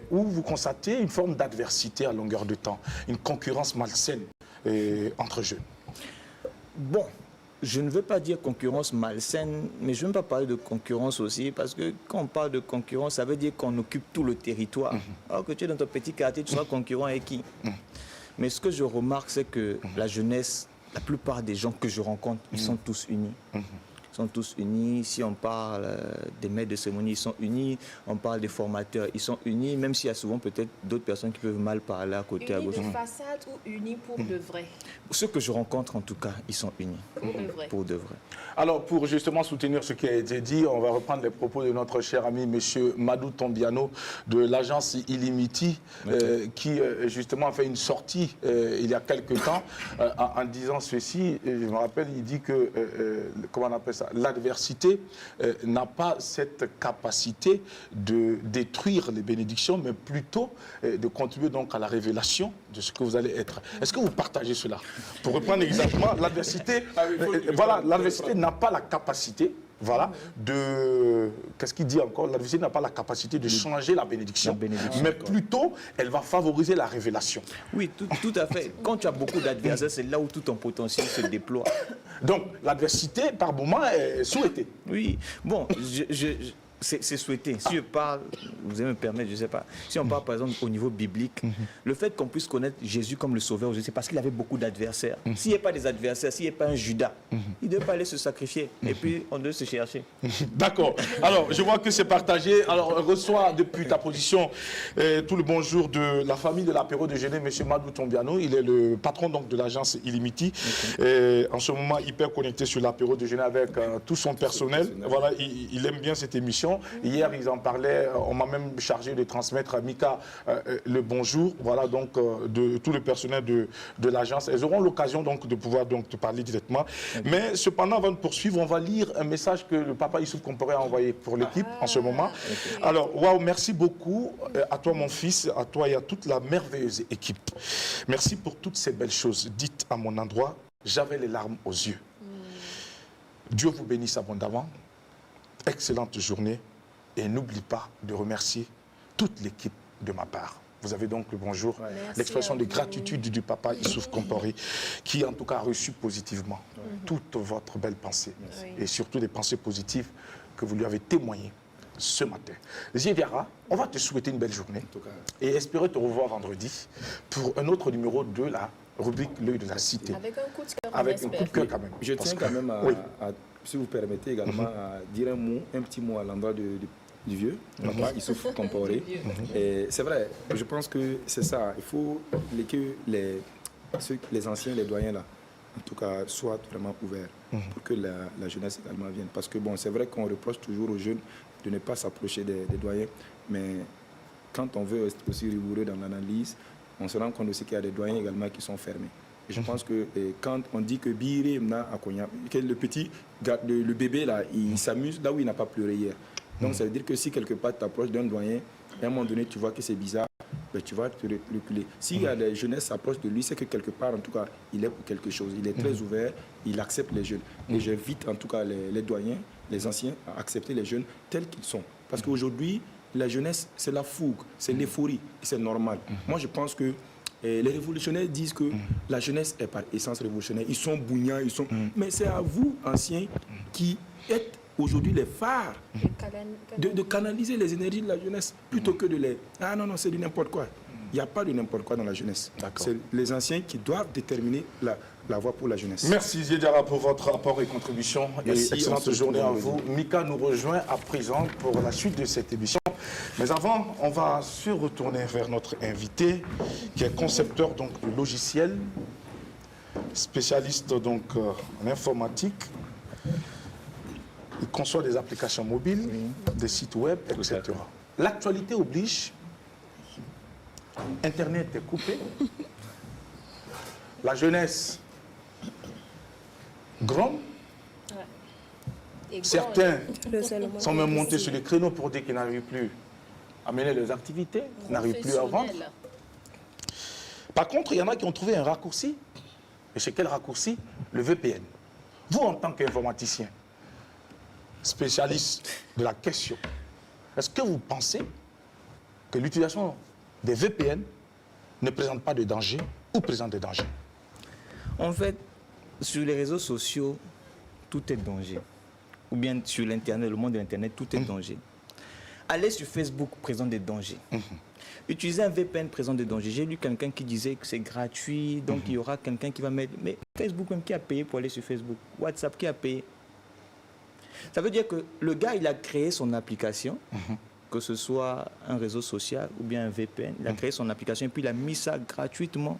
où vous constatez une forme d'adversité à longueur de temps, une concurrence malsaine entre jeunes?
Bon, je ne veux pas dire concurrence malsaine, mais je ne veux pas parler de concurrence aussi, parce que quand on parle de concurrence, ça veut dire qu'on occupe tout le territoire. Alors que tu es dans ton petit quartier, tu seras concurrent avec qui? Mais ce que je remarque, c'est que la jeunesse, la plupart des gens que je rencontre, ils sont tous unis. Ils sont tous unis. Si on parle des maîtres de cérémonie, ils sont unis. On parle des formateurs, ils sont unis, même s'il y a souvent peut-être d'autres personnes qui peuvent mal parler à côté, à gauche.
Unis de façade ou unis pour de vrai?
Ceux que je rencontre, en tout cas, ils sont unis.
Pour de vrai.
Pour de vrai.
Alors, pour justement soutenir ce qui a été dit, on va reprendre les propos de notre cher ami, M. Madou Tombiano, de l'agence Illimity, qui justement a fait une sortie il y a quelques temps en disant ceci. Je me rappelle, il dit que, comment on appelle ça, l'adversité n'a pas cette capacité de détruire les bénédictions, mais plutôt de contribuer donc à la révélation de ce que vous allez être. Est-ce que vous partagez cela? Pour reprendre exactement, l'adversité, voilà, l'adversité n'a pas la capacité, voilà, de... Qu'est-ce qu'il dit encore? L'adversité n'a pas la capacité de changer la bénédiction, mais plutôt, elle va favoriser la révélation.
Oui, tout à fait. Quand tu as beaucoup d'adversaires, c'est là où tout ton potentiel se déploie.
Donc, l'adversité, par moment, est souhaitée.
Oui. Bon, c'est souhaité. Si je parle, vous allez me permettre, je ne sais pas, si on parle par exemple au niveau biblique, le fait qu'on puisse connaître Jésus comme le sauveur, c'est parce qu'il avait beaucoup d'adversaires. S'il n'y a pas des adversaires, s'il n'y a pas un Judas, il ne devait pas aller se sacrifier. Et puis, on doit se chercher.
D'accord. Alors, je vois que c'est partagé. Alors, on reçoit depuis ta position tout le bonjour de la famille de l'apéro déjeuner, M. Madou Tombiano. Il est le patron donc de l'agence Illimity. En ce moment, hyper connecté sur l'apéro déjeuner avec tout son personnel. Voilà, il aime bien cette émission. Hier, ils en parlaient, on m'a même chargé de transmettre à Mika le bonjour, voilà, donc de tout le personnel de l'agence. Elles auront l'occasion donc de pouvoir donc te parler directement. Mais cependant, avant de poursuivre, on va lire un message que le papa Youssouf Komporé a envoyé pour l'équipe en ce moment. Alors, waouh, merci beaucoup à toi mon fils, à toi et à toute la merveilleuse équipe. Merci pour toutes ces belles choses dites à mon endroit. J'avais les larmes aux yeux. Dieu vous bénisse abondamment. Excellente journée et n'oublie pas de remercier toute l'équipe de ma part. Vous avez donc le bonjour, l'expression de gratitude du papa Youssouf Komporé qui en tout cas a reçu positivement toute votre belle pensée et surtout des pensées positives que vous lui avez témoignées ce matin. Ziediara, on va te souhaiter une belle journée et espérer te revoir vendredi pour un autre numéro de la rubrique L'œil de la cité.
Avec un coup de cœur,
avec un coup de cœur quand même.
Je tiens quand même à si vous permettez également, à dire un petit mot à l'endroit du vieux, papa Youssouf Komporé. C'est vrai, je pense que c'est ça. Il faut que les anciens, les doyens là, en tout cas, soient vraiment ouverts pour que la jeunesse également vienne. Parce que bon, c'est vrai qu'on reproche toujours aux jeunes de ne pas s'approcher des doyens, mais quand on veut être aussi rigoureux dans l'analyse, on se rend compte aussi qu'il y a des doyens également qui sont fermés. Et je pense que quand on dit que Biré Mna Akonya, que le petit, le bébé là, il s'amuse là où il n'a pas pleuré hier. Donc ça veut dire que si quelque part tu t'approches d'un doyen, à un moment donné tu vois que c'est bizarre, ben, tu vas te reculer. S'il y a des jeunesses s'approchent de lui, c'est que quelque part en tout cas il est pour quelque chose. Il est très ouvert, il accepte les jeunes. Et j'invite en tout cas les doyens, les anciens à accepter les jeunes tels qu'ils sont. Parce qu'aujourd'hui, la jeunesse c'est la fougue, c'est l'euphorie, c'est normal. Moi je pense que les révolutionnaires disent que la jeunesse est par essence révolutionnaire. Ils sont bouillants, ils sont... Mais c'est à vous, anciens, qui êtes aujourd'hui les phares de canaliser les énergies de la jeunesse plutôt que de les... Ah non, c'est du n'importe quoi. Il n'y a pas de n'importe quoi dans la jeunesse. C'est les anciens qui doivent déterminer la voie pour la jeunesse.
Merci Ziediara pour votre apport et contribution.
Merci,
et excellente journée à vous. Mika nous rejoint à présent pour la suite de cette émission. Mais avant, on va se retourner vers notre invité, qui est concepteur donc, de logiciels, spécialiste donc, en informatique. Il conçoit des applications mobiles, des sites web, etc. L'actualité oblige, Internet est coupé, la jeunesse gronde, certains sont même montés sur les créneaux pour dire qu'ils n'arrivent plus à mener leurs activités, n'arrivent plus à vendre. Par contre, il y en a qui ont trouvé un raccourci. Et c'est quel raccourci? Le VPN. Vous, en tant qu'informaticien, spécialiste de la question, est-ce que vous pensez que l'utilisation des VPN ne présente pas de danger ou présente des dangers?
En fait, sur les réseaux sociaux, tout est danger. Ou bien sur l'Internet, le monde de l'Internet, tout est danger. Aller sur Facebook présente des dangers. Utiliser un VPN présente des dangers. J'ai lu quelqu'un qui disait que c'est gratuit, donc il y aura quelqu'un qui va mettre... Mais Facebook même, qui a payé pour aller sur Facebook? WhatsApp, qui a payé? Ça veut dire que le gars, il a créé son application, que ce soit un réseau social ou bien un VPN. Il a créé son application et puis il a mis ça gratuitement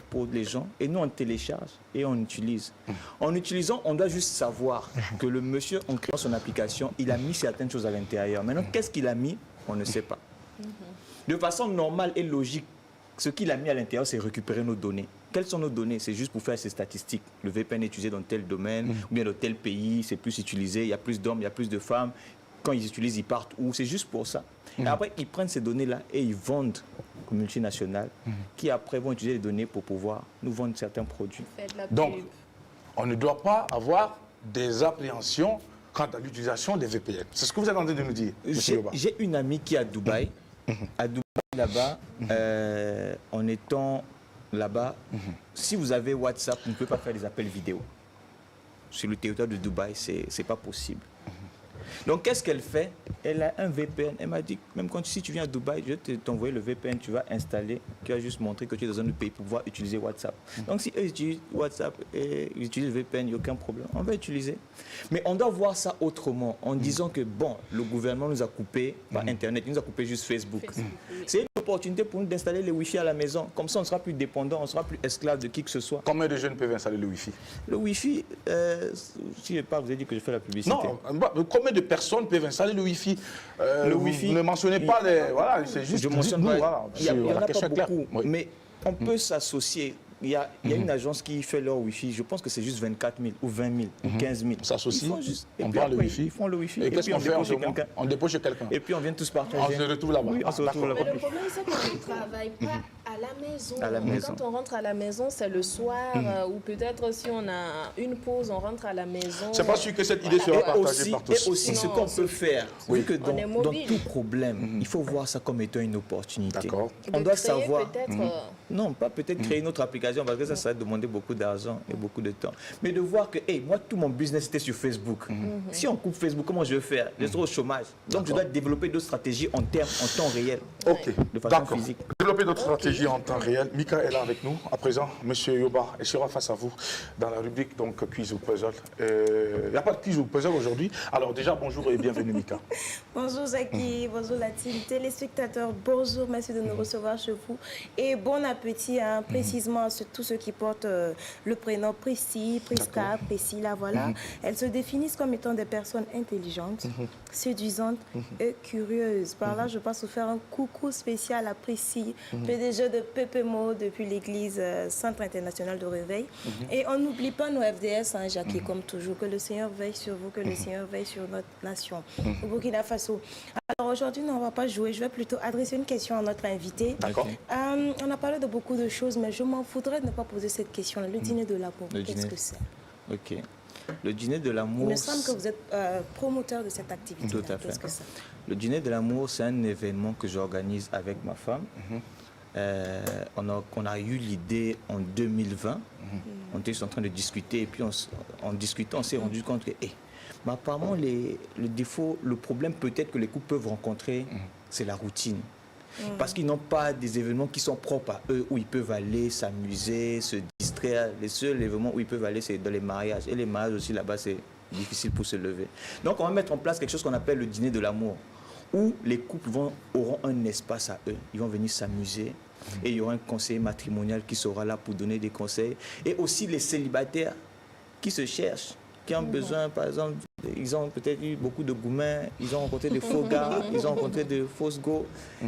pour les gens. Et nous, on télécharge et on utilise. En utilisant, on doit juste savoir que le monsieur, en créant son application, il a mis certaines choses à l'intérieur. Maintenant, qu'est-ce qu'il a mis? On ne sait pas. De façon normale et logique, ce qu'il a mis à l'intérieur, c'est récupérer nos données. Quelles sont nos données? C'est juste pour faire ses statistiques. Le VPN est utilisé dans tel domaine, ou bien dans tel pays, c'est plus utilisé, il y a plus d'hommes, il y a plus de femmes. Quand ils utilisent, ils partent où? C'est juste pour ça. Et après, ils prennent ces données-là et ils vendent aux multinationales qui après vont utiliser les données pour pouvoir nous vendre certains produits.
Donc, on ne doit pas avoir des appréhensions quant à l'utilisation des VPN. C'est ce que vous êtes en train de nous dire, M. Yoba.
J'ai une amie qui est à Dubaï. À Dubaï, là-bas, en étant là-bas, si vous avez WhatsApp, vous ne pouvez pas faire des appels vidéo. Sur le territoire de Dubaï, c'est pas possible. Donc, qu'est-ce qu'elle fait? Elle a un VPN. Elle m'a dit, même si tu viens à Dubaï, je vais t'envoyer le VPN, tu vas installer, tu vas juste montrer que tu es dans un autre pays pour pouvoir utiliser WhatsApp. Donc, si eux utilisent WhatsApp et ils utilisent le VPN, il n'y a aucun problème. On va utiliser. Mais on doit voir ça autrement, en disant que, bon, le gouvernement nous a coupé par Internet, il nous a coupé juste Facebook. C'est une opportunité pour nous d'installer les Wi-Fi à la maison. Comme ça, on ne sera plus dépendant, on ne sera plus esclave de qui que ce soit.
Combien de jeunes peuvent installer le Wi-Fi?
Le Wi-Fi, si je pas, vous avez dit que je fais la publicité.
Non, combien de personnes peuvent installer le Wi-Fi?
Le Wi-Fi,
ne mentionnez pas les... Voilà, c'est juste...
Je mentionne pas.
Voilà,
Il y en a pas
est claire.
beaucoup,
Oui.
mais on peut s'associer. Il y a une agence qui fait leur Wi-Fi, je pense que c'est juste 24 000 ou 20 000 ou 15 000.
On s'associe,
et
on
puis
parle de
après,
Wi-Fi.
Ils font le Wi-Fi.
Et qu'est-ce qu'on fait en ce
chez
moment?
quelqu'un.
On dépose chez quelqu'un.
Et puis on vient tous partager.
On se retrouve là-bas.
Oui, on se retrouve là-bas.
Mais le problème, c'est qu'on ne travaille pas à la maison.
À la maison.
Quand on rentre à la maison, c'est le soir, ou peut-être si on a une pause, on rentre à la maison.
C'est pas sûr que cette idée sera partagée par tous.
Et aussi, ce qu'on peut faire, vu que
On est
dans
mobile.
tout problème, il faut voir ça comme étant une opportunité.
D'accord.
On
De
doit
créer
savoir.
peut-être,
Non, pas peut-être créer une autre application parce que ça va demander beaucoup d'argent et beaucoup de temps. Mais de voir que, hey, moi, tout mon business était sur Facebook. Si on coupe Facebook, comment je vais faire? Je serai au chômage. Donc, je dois développer d'autres stratégies en temps réel.
Ok,
De façon
d'accord.
physique.
Développer notre stratégie en temps réel. Mika est là avec nous. À présent, Monsieur Yoba et sera face à vous dans la rubrique donc quiz ou puzzle. Il n'y a pas de quiz ou puzzle aujourd'hui. Alors déjà, bonjour et bienvenue Mika.
Bonjour Zaki, bonjour la team téléspectateurs, bonjour, merci de nous recevoir chez vous et bon appétit précisément à tous ceux qui portent le prénom Prisci, Prisca, Priscilla, voilà. Elles se définissent comme étant des personnes intelligentes, séduisantes et curieuses. Par là, je passe vous faire un coucou spécial à Prisci, PDG de PPMO depuis l'église Centre International de Réveil. Et on n'oublie pas nos FDS, hein, Jackie, comme toujours, que le Seigneur veille sur vous, que le Seigneur veille sur notre nation, au Burkina Faso. Alors aujourd'hui, on ne va pas jouer, je vais plutôt adresser une question à notre invité.
D'accord.
On a parlé de beaucoup de choses, mais je m'en voudrais de ne pas poser cette question. Le dîner de l'amour, qu'est-ce que c'est?
Ok. Le dîner de l'amour...
Il me semble que vous êtes promoteur de cette activité.
Tout à fait.
Qu'est-ce que c'est?
Le dîner de l'amour, c'est un événement que j'organise avec ma femme. On a eu l'idée en 2020. On était en train de discuter et puis en discutant, on s'est rendu compte que mais apparemment, le défaut, le problème peut-être que les couples peuvent rencontrer, c'est la routine. Parce qu'ils n'ont pas des événements qui sont propres à eux, où ils peuvent aller s'amuser, se distraire. Les seuls événements où ils peuvent aller, c'est dans les mariages. Et les mariages aussi, là-bas, c'est difficile pour se lever. Donc, on va mettre en place quelque chose qu'on appelle le dîner de l'amour. où les couples auront un espace à eux. Ils vont venir s'amuser. Et il y aura un conseiller matrimonial qui sera là pour donner des conseils. Et aussi les célibataires qui se cherchent, qui ont besoin, par exemple, ils ont peut-être eu beaucoup de gourmets, ils ont rencontré de faux gars, ils ont rencontré de fausses go.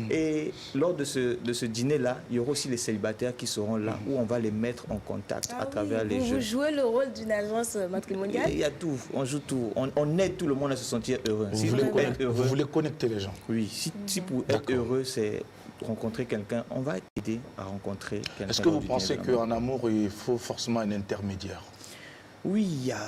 Et lors de ce dîner-là, il y aura aussi les célibataires qui seront là, où on va les mettre en contact à travers les jeux.
Vous jouez le rôle d'une agence matrimoniale?
Il y a tout, on joue tout. On aide tout le monde à se sentir heureux. Si
Vous voulez connecter les gens?
Oui, si pour être heureux, c'est rencontrer quelqu'un, on va t'aider à rencontrer quelqu'un.
Est-ce que vous pensez qu'en amour, il faut forcément un intermédiaire?
Oui, il y a...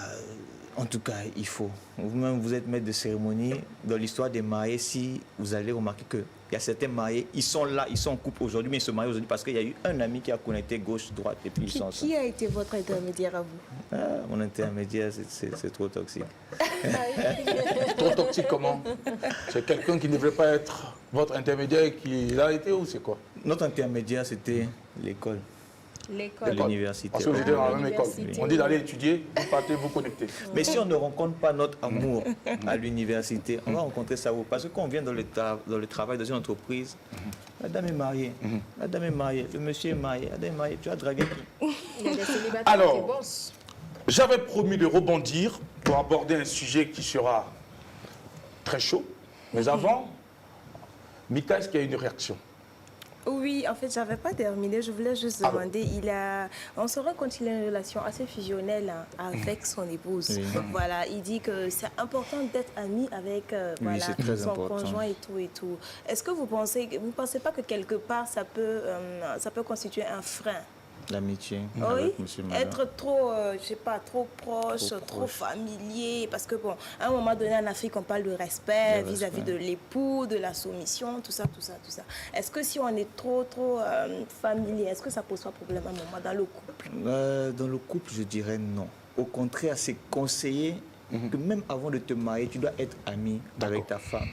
En tout cas, il faut. Vous-même, vous êtes maître de cérémonie. Dans l'histoire des mariés, si vous allez remarquer qu'il y a certains mariés, ils sont là, ils sont en couple aujourd'hui, mais ils se marient aujourd'hui parce qu'il y a eu un ami qui a connecté gauche, droite, et puis ils sont ensemble.
Qui a été votre intermédiaire à vous?
Mon intermédiaire, c'est trop toxique.
Trop toxique comment? C'est quelqu'un qui ne devrait pas être votre intermédiaire et qui l'a été ou c'est quoi?
Notre intermédiaire, c'était l'école.
L'école.
L'université.
Parce que vous étiez dans la même école. On dit d'aller étudier, vous partez, vous connectez.
Mais si on ne rencontre pas notre amour à l'université, on va rencontrer ça où? Parce que quand on vient dans le travail, dans une entreprise, la dame est mariée, la dame est mariée, le monsieur est marié, la dame est mariée, tu as dragué qui?
Il y a des célibataires
Alors,
qui bossent.
j'avais promis de rebondir pour aborder un sujet qui sera très chaud. Mais avant, Mika, est-ce qu'il y a une réaction?
Oui, en fait, j'avais pas terminé. Je voulais juste demander. On se rend compte qu'il a une relation assez fusionnelle avec son épouse.
Oui.
Donc, voilà, il dit que c'est important d'être ami avec voilà,
c'est très
son
important.
conjoint et tout et tout. Est-ce que vous pensez pas que quelque part ça peut constituer un frein?
L'amitié
Oui,
avec monsieur Mala.
être trop, je sais pas, trop proche, trop familier. Parce que bon, à un moment donné en Afrique, on parle de respect vis-à-vis de l'époux, de la soumission, tout ça. Est-ce que si on est trop familier, est-ce que ça pose pas problème à un moment dans le couple?
Dans le couple, je dirais non. Au contraire, c'est conseillé que même avant de te marier, tu dois être ami avec ta femme.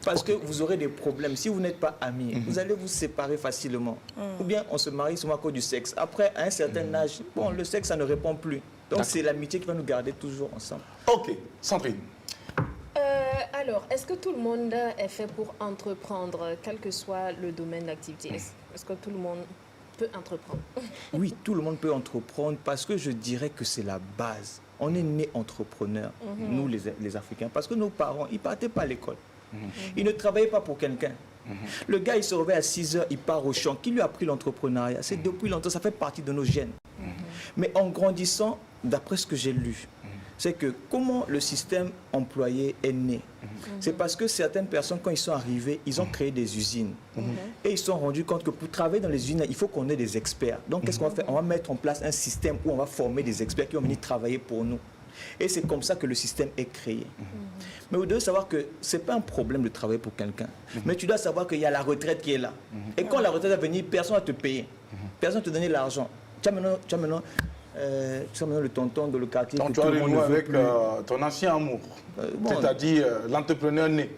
Parce que vous aurez des problèmes. Si vous n'êtes pas amis, vous allez vous séparer facilement. Ou bien on se marie souvent à cause du sexe. Après, à un certain âge, bon, le sexe, ça ne répond plus. Donc c'est l'amitié qui va nous garder toujours ensemble.
Ok, Sandrine.
Alors, est-ce que tout le monde est fait pour entreprendre, quel que soit le domaine d'activité? Est-ce que tout le monde peut entreprendre?
Oui, tout le monde peut entreprendre parce que je dirais que c'est la base. On est nés entrepreneurs, nous les Africains, parce que nos parents, ils ne partaient pas à l'école. Il ne travaillait pas pour quelqu'un. Le gars, il se réveille à 6 heures, il part au champ. Qui lui a appris l'entrepreneuriat? C'est depuis longtemps, ça fait partie de nos gènes. Mais en grandissant, d'après ce que j'ai lu, c'est que comment le système employé est né. C'est parce que certaines personnes, quand ils sont arrivés, ils ont créé des usines. Et ils se sont rendus compte que pour travailler dans les usines, il faut qu'on ait des experts. Donc, qu'est-ce qu'on va faire? On va mettre en place un système où on va former des experts qui vont venir travailler pour nous. Et c'est comme ça que le système est créé. Mais vous devez savoir que ce n'est pas un problème de travailler pour quelqu'un. Mais tu dois savoir qu'il y a la retraite qui est là. Et quand la retraite va venir, personne ne va te payer. Personne ne va te donner l'argent. Tu as maintenant le tonton de le quartier.
Donc
que
tu
tout
as
le monde
renoué
ne veut
avec
plus.
ton ancien amour.
Bon.
C'est-à-dire l'entrepreneur né,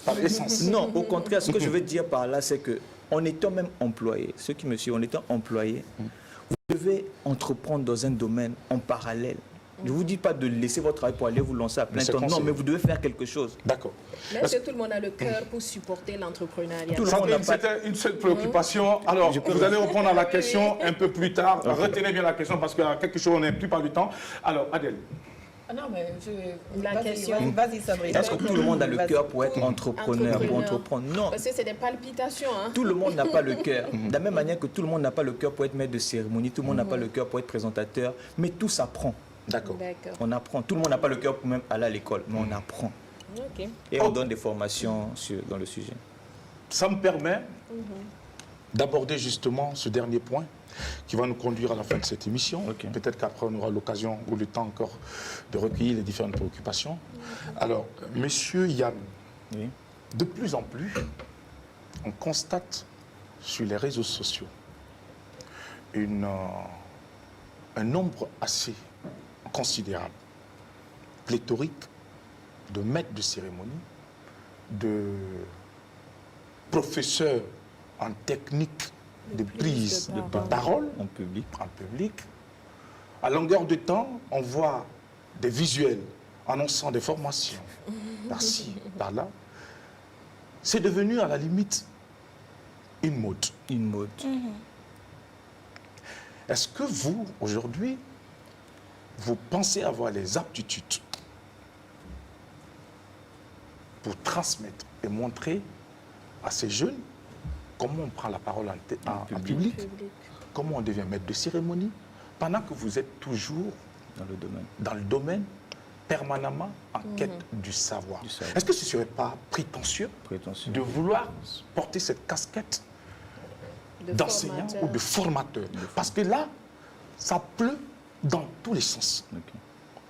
par essence.
Non, au contraire, ce que je veux dire par là, c'est qu'en étant même employé, ceux qui me suivent, en étant employé, vous devez entreprendre dans un domaine en parallèle. Je ne vous dis pas de laisser votre travail pour aller vous lancer à plein temps. Non, mais vous devez faire quelque chose.
D'accord.
Mais est-ce que tout le monde a le cœur pour supporter l'entrepreneuriat?
Sandrine, c'était une seule préoccupation. Alors, vous allez répondre à la question un peu plus tard. Retenez bien la question parce qu'il y a quelque chose, on n'a plus pas du temps. Alors, Adèle.
Non, mais
La question.
Vas-y, Sabrina.
Est-ce que tout le monde a le cœur pour être entrepreneur, pour entreprendre? Non.
Parce que c'est des palpitations. Hein?
Tout le monde n'a pas le cœur. De la même manière que tout le monde n'a pas le cœur pour être maître de cérémonie, tout le monde n'a pas le cœur pour être présentateur, mais tout s'apprend.
D'accord.
On apprend. Tout le monde n'a pas le cœur pour même aller à l'école, mais on apprend.
Ok.
Et on donne des formations dans le sujet.
Ça me permet d'aborder justement ce dernier point qui va nous conduire à la fin de cette émission. Peut-être qu'après, on aura l'occasion ou le temps encore de recueillir les différentes préoccupations. Alors, monsieur Yann, de plus en plus, on constate sur les réseaux sociaux un nombre assez considérable, pléthorique, de maîtres de cérémonie, de professeurs en technique de prise de parole
en public.
À longueur de temps, on voit des visuels annonçant des formations par-ci, par-là. c'est devenu à la limite une mode.
Une mode.
Est-ce que vous, aujourd'hui, vous pensez avoir les aptitudes pour transmettre et montrer à ces jeunes comment on prend la parole en public, comment on devient maître de cérémonie, pendant que vous êtes toujours dans le domaine permanemment en quête du savoir. Est-ce que ce ne serait pas prétentieux de vouloir porter cette casquette d'enseignant ou de formateur? Parce que là, ça pleut dans tous les sens.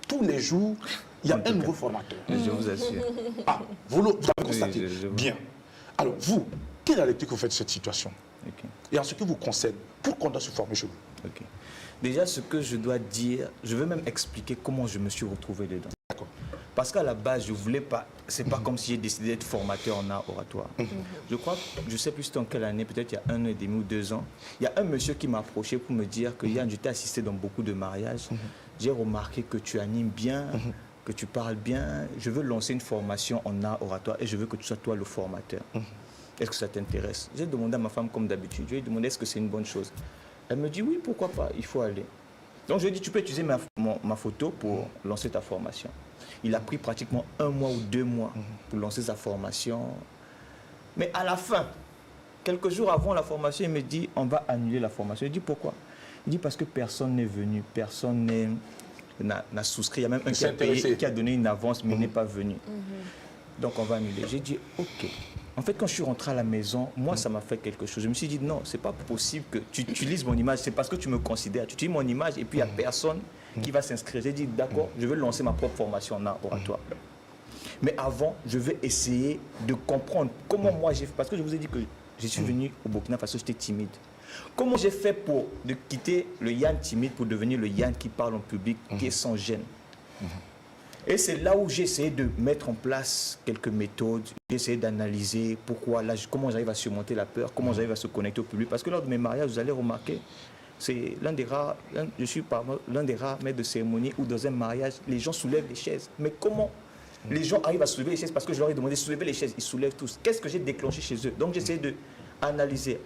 Tous les jours, il y a un nouveau formateur.
Je vous assure.
Ah, vous l'avez constaté.
je vois.
Bien. Alors, vous, quelle est la lecture que vous faites de cette situation? Et en ce qui vous concerne, pourquoi on doit se former chez vous?
Déjà, ce que je dois dire, je veux même expliquer comment je me suis retrouvé dedans. Parce qu'à la base, je ne voulais pas, c'est pas comme si j'ai décidé d'être formateur en art oratoire. Je crois, je ne sais plus en quelle année, peut-être il y a 1 an et demi ou 2 ans, il y a un monsieur qui m'a approché pour me dire que Yann, je t'ai assisté dans beaucoup de mariages, j'ai remarqué que tu animes bien, que tu parles bien, je veux lancer une formation en art oratoire et je veux que tu sois toi le formateur. Est-ce que ça t'intéresse? J'ai demandé à ma femme comme d'habitude, je lui ai demandé est-ce que c'est une bonne chose. Elle me dit oui, pourquoi pas, il faut aller. Donc je lui ai dit tu peux utiliser ma photo pour lancer ta formation. Il a pris pratiquement 1 mois ou 2 mois pour lancer sa formation. Mais à la fin, quelques jours avant la formation, il me dit on va annuler la formation. Je lui ai dit pourquoi? Il dit parce que personne n'est venu, personne n'a souscrit. Il y a même un qui a payé, qui a donné une avance mais n'est pas venu. Donc on va annuler. J'ai dit ok. En fait, quand je suis rentré à la maison, moi, ça m'a fait quelque chose. Je me suis dit, non, c'est pas possible que tu utilises mon image. C'est parce que tu me considères. Tu utilises mon image et puis il n'y a personne qui va s'inscrire. J'ai dit, d'accord, je vais lancer ma propre formation en art oratoire. Mais avant, je vais essayer de comprendre comment moi j'ai fait. Parce que je vous ai dit que je suis venu au Burkina Faso, j'étais timide. Comment j'ai fait pour de quitter le Yann timide pour devenir le Yann qui parle en public, qui est sans gêne. Et c'est là où j'ai essayé de mettre en place quelques méthodes. J'ai essayé d'analyser pourquoi, là, comment j'arrive à surmonter la peur, comment j'arrive à se connecter au public. Parce que lors de mes mariages, vous allez remarquer, c'est je suis l'un des rares maîtres de cérémonie où dans un mariage, les gens soulèvent les chaises. Mais comment les gens arrivent à soulever les chaises? Parce que je leur ai demandé de soulever les chaises, ils soulèvent tous. Qu'est-ce que j'ai déclenché chez eux? Donc j'essaie de analyser.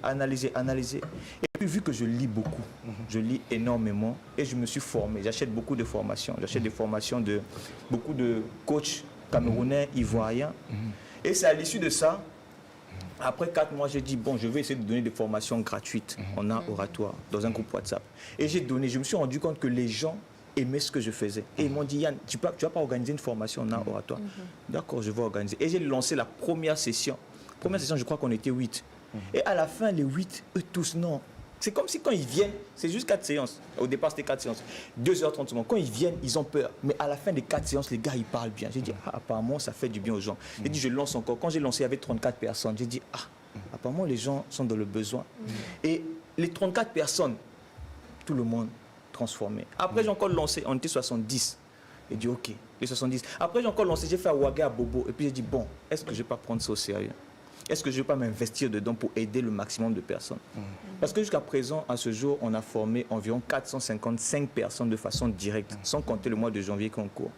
Et puis vu que je lis beaucoup, je lis énormément et je me suis formé. J'achète beaucoup de formations. J'achète des formations de beaucoup de coachs camerounais, ivoiriens. Et c'est à l'issue de ça, après 4 mois, j'ai dit, bon, je vais essayer de donner des formations gratuites en art oratoire dans un groupe WhatsApp. Et j'ai donné, je me suis rendu compte que les gens aimaient ce que je faisais. Et ils m'ont dit, Yann, tu vas pas organiser une formation en art oratoire? D'accord, je vais organiser. Et j'ai lancé la première session. Première session, je crois qu'on était 8. Et à la fin, les 8, eux tous, non. C'est comme si quand ils viennent, c'est juste 4 séances. Au départ, c'était 4 séances. 2h30 secondes. Quand ils viennent, ils ont peur. Mais à la fin des 4 séances, les gars, ils parlent bien. J'ai dit, apparemment, ça fait du bien aux gens. J'ai dit, je lance encore. Quand j'ai lancé, il y avait 34 personnes. J'ai dit, apparemment, les gens sont dans le besoin. Et les 34 personnes, tout le monde transformé. Après, j'ai encore lancé, on était 70. J'ai dit, ok, les 70. Après, j'ai encore lancé, j'ai fait Ouaga à Bobo. Et puis, j'ai dit, bon, est-ce que je ne vais pas prendre ça au sérieux? Est-ce que je ne vais pas m'investir dedans pour aider le maximum de personnes? Parce que jusqu'à présent, à ce jour, on a formé environ 455 personnes de façon directe, sans compter le mois de janvier qui est en cours.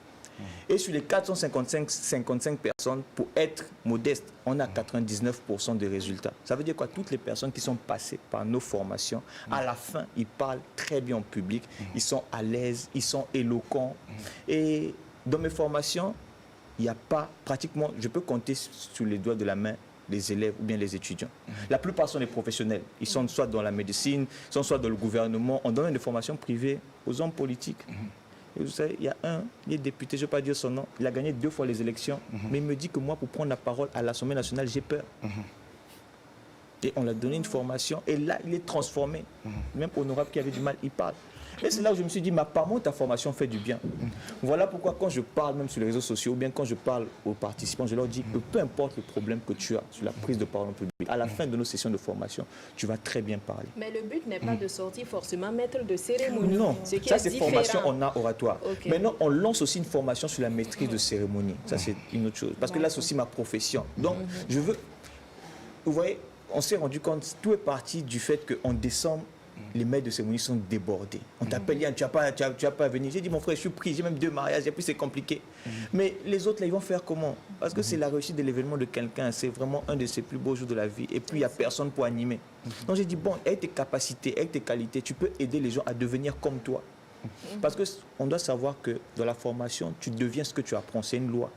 Et sur les 455 personnes, pour être modeste, on a 99% de résultats. Ça veut dire quoi? Toutes les personnes qui sont passées par nos formations, à la fin, ils parlent très bien en public, ils sont à l'aise, ils sont éloquents. Et dans mes formations, il n'y a pas pratiquement, je peux compter sur les doigts de la main, les élèves ou bien les étudiants. La plupart sont des professionnels. Ils sont soit dans la médecine, sont soit dans le gouvernement. On donne des formations privées aux hommes politiques. Et vous savez, il y a il est député, je ne vais pas dire son nom, il a gagné 2 fois les élections, mais il me dit que moi, pour prendre la parole à l'Assemblée nationale, j'ai peur. Et on lui a donné une formation, et là, il est transformé. Même Honorable qui avait du mal, il parle. Et c'est là où je me suis dit, mais apparemment, ta formation fait du bien. Voilà pourquoi quand je parle même sur les réseaux sociaux, ou bien quand je parle aux participants, je leur dis que peu importe le problème que tu as sur la prise de parole en public, à la fin de nos sessions de formation, tu vas très bien parler.
Mais le but n'est pas de sortir forcément maître de cérémonie.
Non, ça c'est formation en art oratoire.
Okay.
Maintenant, on lance aussi une formation sur la maîtrise de cérémonie. Ça c'est une autre chose. Parce que là, c'est aussi ma profession. Donc, je veux... Vous voyez, on s'est rendu compte, tout est parti du fait qu'en décembre, les maîtres de cérémonie sont débordés. On t'appelle, Yann, tu vas pas venir. J'ai dit, mon frère, je suis pris, j'ai même 2 mariages, et puis c'est compliqué. Mais les autres, là, ils vont faire comment? Parce que c'est la réussite de l'événement de quelqu'un, c'est vraiment un de ses plus beaux jours de la vie. Et puis, il n'y a personne pour animer. Donc, j'ai dit, bon, avec tes capacités, avec tes qualités, tu peux aider les gens à devenir comme toi. Parce qu'on doit savoir que dans la formation, tu deviens ce que tu apprends. C'est une loi,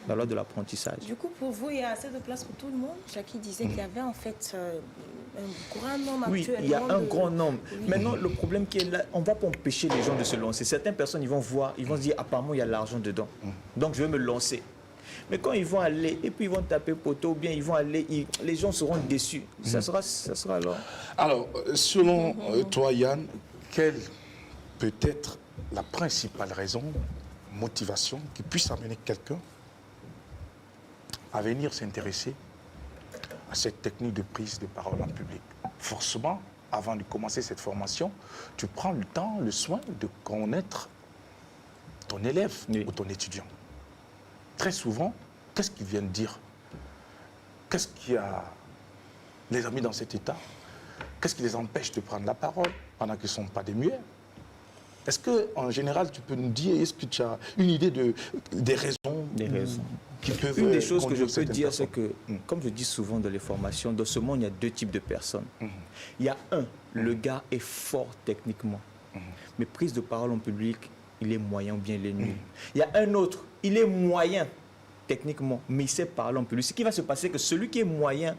la loi de l'apprentissage.
Du coup, pour vous, il y a assez de place pour tout le monde. Jackie disait qu'il y avait en fait un grand nombre
Oui,
actuellement.
il y a un
de-
grand nombre.
Oui.
Maintenant, le problème qui est là, on ne va pas empêcher les gens de se lancer. Certaines personnes, ils vont voir, ils vont se dire, apparemment, il y a l'argent dedans. Donc, je vais me lancer. Mais quand ils vont aller, et puis ils vont taper poteau, ou bien ils vont aller, les gens seront déçus. Ça sera alors.
Alors, selon toi, Yann, quelle peut être la principale raison, motivation, qui puisse amener quelqu'un à venir s'intéresser à cette technique de prise de parole en public? Forcément, avant de commencer cette formation, tu prends le temps, le soin de connaître ton élève ou ton étudiant. Très souvent, qu'est-ce qu'ils viennent dire? Qu'est-ce qui les a mis dans cet état? Qu'est-ce qui les empêche de prendre la parole pendant qu'ils ne sont pas des muets? Est-ce qu'en général, tu peux nous dire, est-ce que tu as une idée des raisons qui peuvent
Une des choses que je
conduire
peux
certaines
dire,
personnes?
c'est que, comme je dis souvent dans les formations, dans ce monde, il y a 2 types de personnes. Il y a le gars est fort techniquement, mais prise de parole en public, il est moyen ou bien il est nul. Il y a un autre, il est moyen techniquement, mais il sait parler en public. Ce qui va se passer, c'est que celui qui est moyen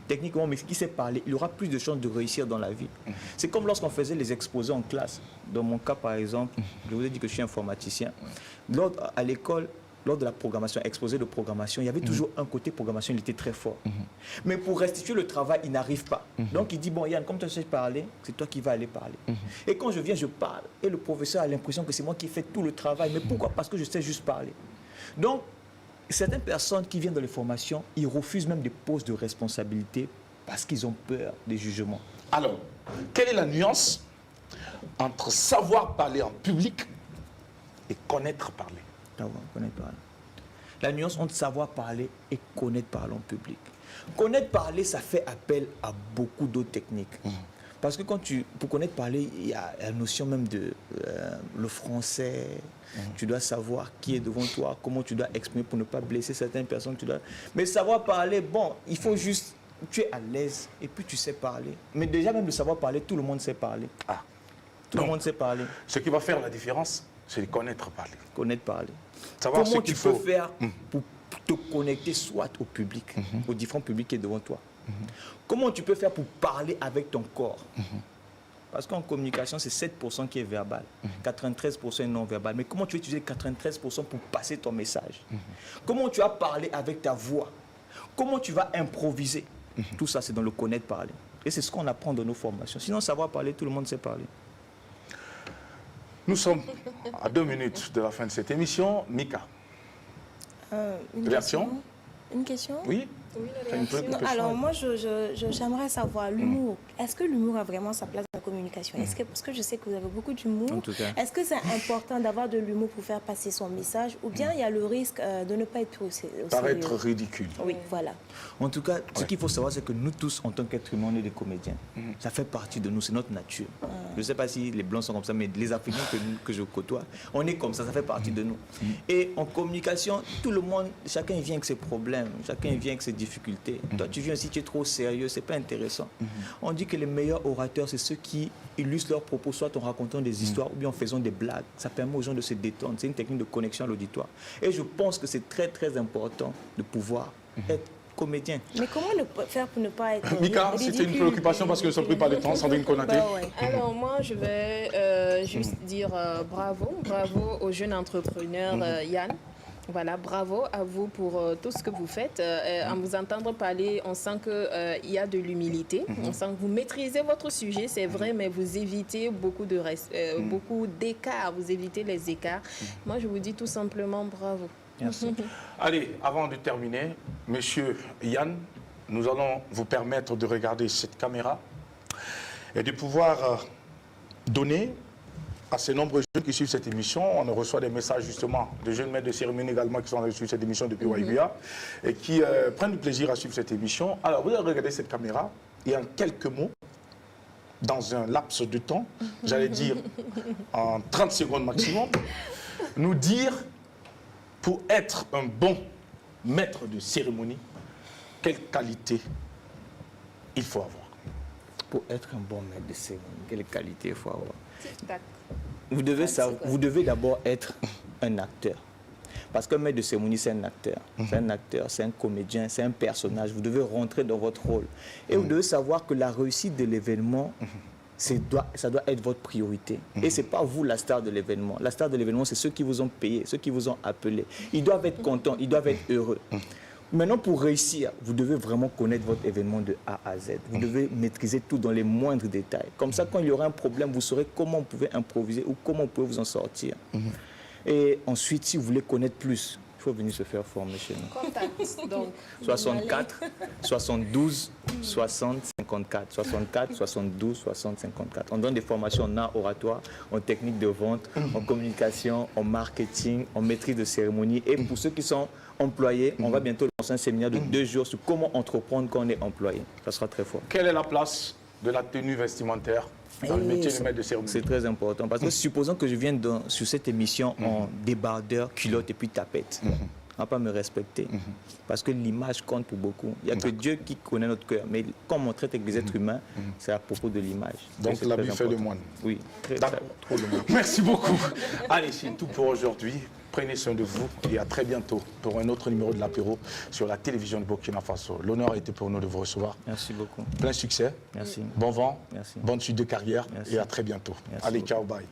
techniquement, mais qui sait parler, il aura plus de chances de réussir dans la vie. C'est comme lorsqu'on faisait les exposés en classe. Dans mon cas, par exemple, je vous ai dit que je suis informaticien. À l'école, lors de la programmation, exposé de programmation, il y avait toujours un côté programmation, il était très fort. Mais pour restituer le travail, il n'arrive pas. Donc il dit, bon Yann, comme tu sais parler, c'est toi qui vas aller parler. Et quand je viens, je parle. Et le professeur a l'impression que c'est moi qui fais tout le travail. Mais pourquoi? Parce que je sais juste parler. Donc, certaines personnes qui viennent dans les formations, ils refusent même des postes de responsabilité parce qu'ils ont peur des jugements.
Alors, quelle est la nuance entre savoir parler en public et connaître parler?
Connaître parler. La nuance entre savoir parler et connaître parler en public. Connaître parler, ça fait appel à beaucoup d'autres techniques. Parce que pour connaître parler, il y a la notion même de le français. Tu dois savoir qui est devant toi, comment tu dois exprimer pour ne pas blesser certaines personnes. Mais savoir parler, bon, il faut juste... Tu es à l'aise et puis tu sais parler. Mais déjà, même le savoir parler, tout le monde sait parler. Tout le monde sait parler.
Ce qui va faire la différence, c'est de connaître parler.
Connaître parler.
Savoir
Comment
ce
tu
qu'il
peux
faut
faire pour te connecter soit au public, aux différents publics qui est devant toi. Comment tu peux faire pour parler avec ton corps? Parce qu'en communication, c'est 7% qui est verbal, 93% est non verbal. Mais comment tu vas utiliser 93% pour passer ton message? Comment tu vas parler avec ta voix? Comment tu vas improviser? Tout ça, c'est dans le connaître parler. Et c'est ce qu'on apprend dans nos formations. Sinon, savoir parler, tout le monde sait parler.
Nous sommes à 2 minutes de la fin de cette émission. Mika, réaction?
Une question?
Oui.
Alors moi, j'aimerais savoir l'humour. Est-ce que l'humour a vraiment sa place dans la communication? Parce que je sais que vous avez beaucoup d'humour.
En tout cas.
Est-ce que c'est important d'avoir de l'humour pour faire passer son message? Ou bien il y a le risque de ne pas être au sérieux?
Paraître ridicule.
Oui, voilà.
En tout cas, ce qu'il faut savoir, c'est que nous tous, en tant qu'êtres humains, on est des comédiens. Ça fait partie de nous, c'est notre nature. Je ne sais pas si les Blancs sont comme ça, mais les Africains que je côtoie, on est comme ça fait partie de nous. Et en communication, tout le monde, chacun vient avec ses problèmes, chacun vient avec ses difficultés. Toi, tu viens aussi, tu es trop sérieux, c'est pas intéressant. On dit que les meilleurs orateurs, c'est ceux qui illustrent leurs propos, soit en racontant des histoires ou bien en faisant des blagues. Ça permet aux gens de se détendre. C'est une technique de connexion à l'auditoire. Et je pense que c'est très, très important de pouvoir être comédien.
Mais comment faire pour ne pas être
Mika, c'était une préoccupation parce que nous sommes pris par le temps. Sandrine Konaté.
Alors moi, je vais juste dire bravo au jeune entrepreneur Yann. Voilà, bravo à vous pour tout ce que vous faites. À vous entendre parler, on sent qu'il y a de l'humilité. On sent que vous maîtrisez votre sujet, c'est vrai, mais vous évitez beaucoup d'écarts. Vous évitez les écarts. Moi, je vous dis tout simplement bravo.
Merci.
Allez, avant de terminer, monsieur Yann, nous allons vous permettre de regarder cette caméra et de pouvoir donner à ces nombreux jeunes qui suivent cette émission. On reçoit des messages justement de jeunes maîtres de cérémonie également qui sont allés suivre cette émission depuis Waïbia et qui prennent du plaisir à suivre cette émission. Alors, vous allez regarder cette caméra et en quelques mots, dans un laps de temps, j'allais dire en 30 secondes maximum, nous dire, pour être un bon maître de cérémonie, quelle qualité il faut avoir.
Pour être un bon maître de cérémonie, quelle qualité il faut avoir?
Tic-tac.
Vous devez d'abord être un acteur. Parce qu'un maître de cérémonie, c'est un acteur. C'est un acteur, c'est un comédien, c'est un personnage. Vous devez rentrer dans votre rôle. Et vous devez savoir que la réussite de l'événement, ça doit être votre priorité. Et ce n'est pas vous la star de l'événement. La star de l'événement, c'est ceux qui vous ont payé, ceux qui vous ont appelé. Ils doivent être contents, ils doivent être heureux. Maintenant, pour réussir, vous devez vraiment connaître votre événement de A à Z. Vous devez maîtriser tout dans les moindres détails. Comme ça, quand il y aura un problème, vous saurez comment vous pouvez improviser ou comment vous pouvez vous en sortir. Et ensuite, si vous voulez connaître plus, il faut venir se faire former chez nous.
Contact, donc.
64, 72, 60, 54. 64, 72, 60, 54. On donne des formations en art oratoire, en technique de vente, en communication, en marketing, en maîtrise de cérémonie. Et pour ceux qui sont employés, on va bientôt lancer un séminaire de 2 jours sur comment entreprendre quand on est employé. Ça sera très fort.
Quelle est la place de la tenue vestimentaire dans le métier de maître de cérémonie?
C'est très important. Parce que supposons que je vienne sur cette émission en débardeur, culotte et puis tapette. On ne va pas me respecter. Parce que l'image compte pour beaucoup. Il n'y a que Dieu qui connaît notre cœur. Mais comme on traite avec les êtres humains, c'est à propos de l'image.
Donc l'habit fait le moine.
Oui, trop de moine.
Merci beaucoup. Allez, c'est tout pour aujourd'hui. Prenez soin de vous et à très bientôt pour un autre numéro de l'apéro sur la télévision de Burkina Faso. L'honneur a été pour nous de vous recevoir.
Merci beaucoup.
Plein succès.
Merci.
Bon vent.
Merci.
Bonne suite de carrière.
Merci.
Et à très bientôt.
Merci
Allez,
beaucoup.
ciao, bye.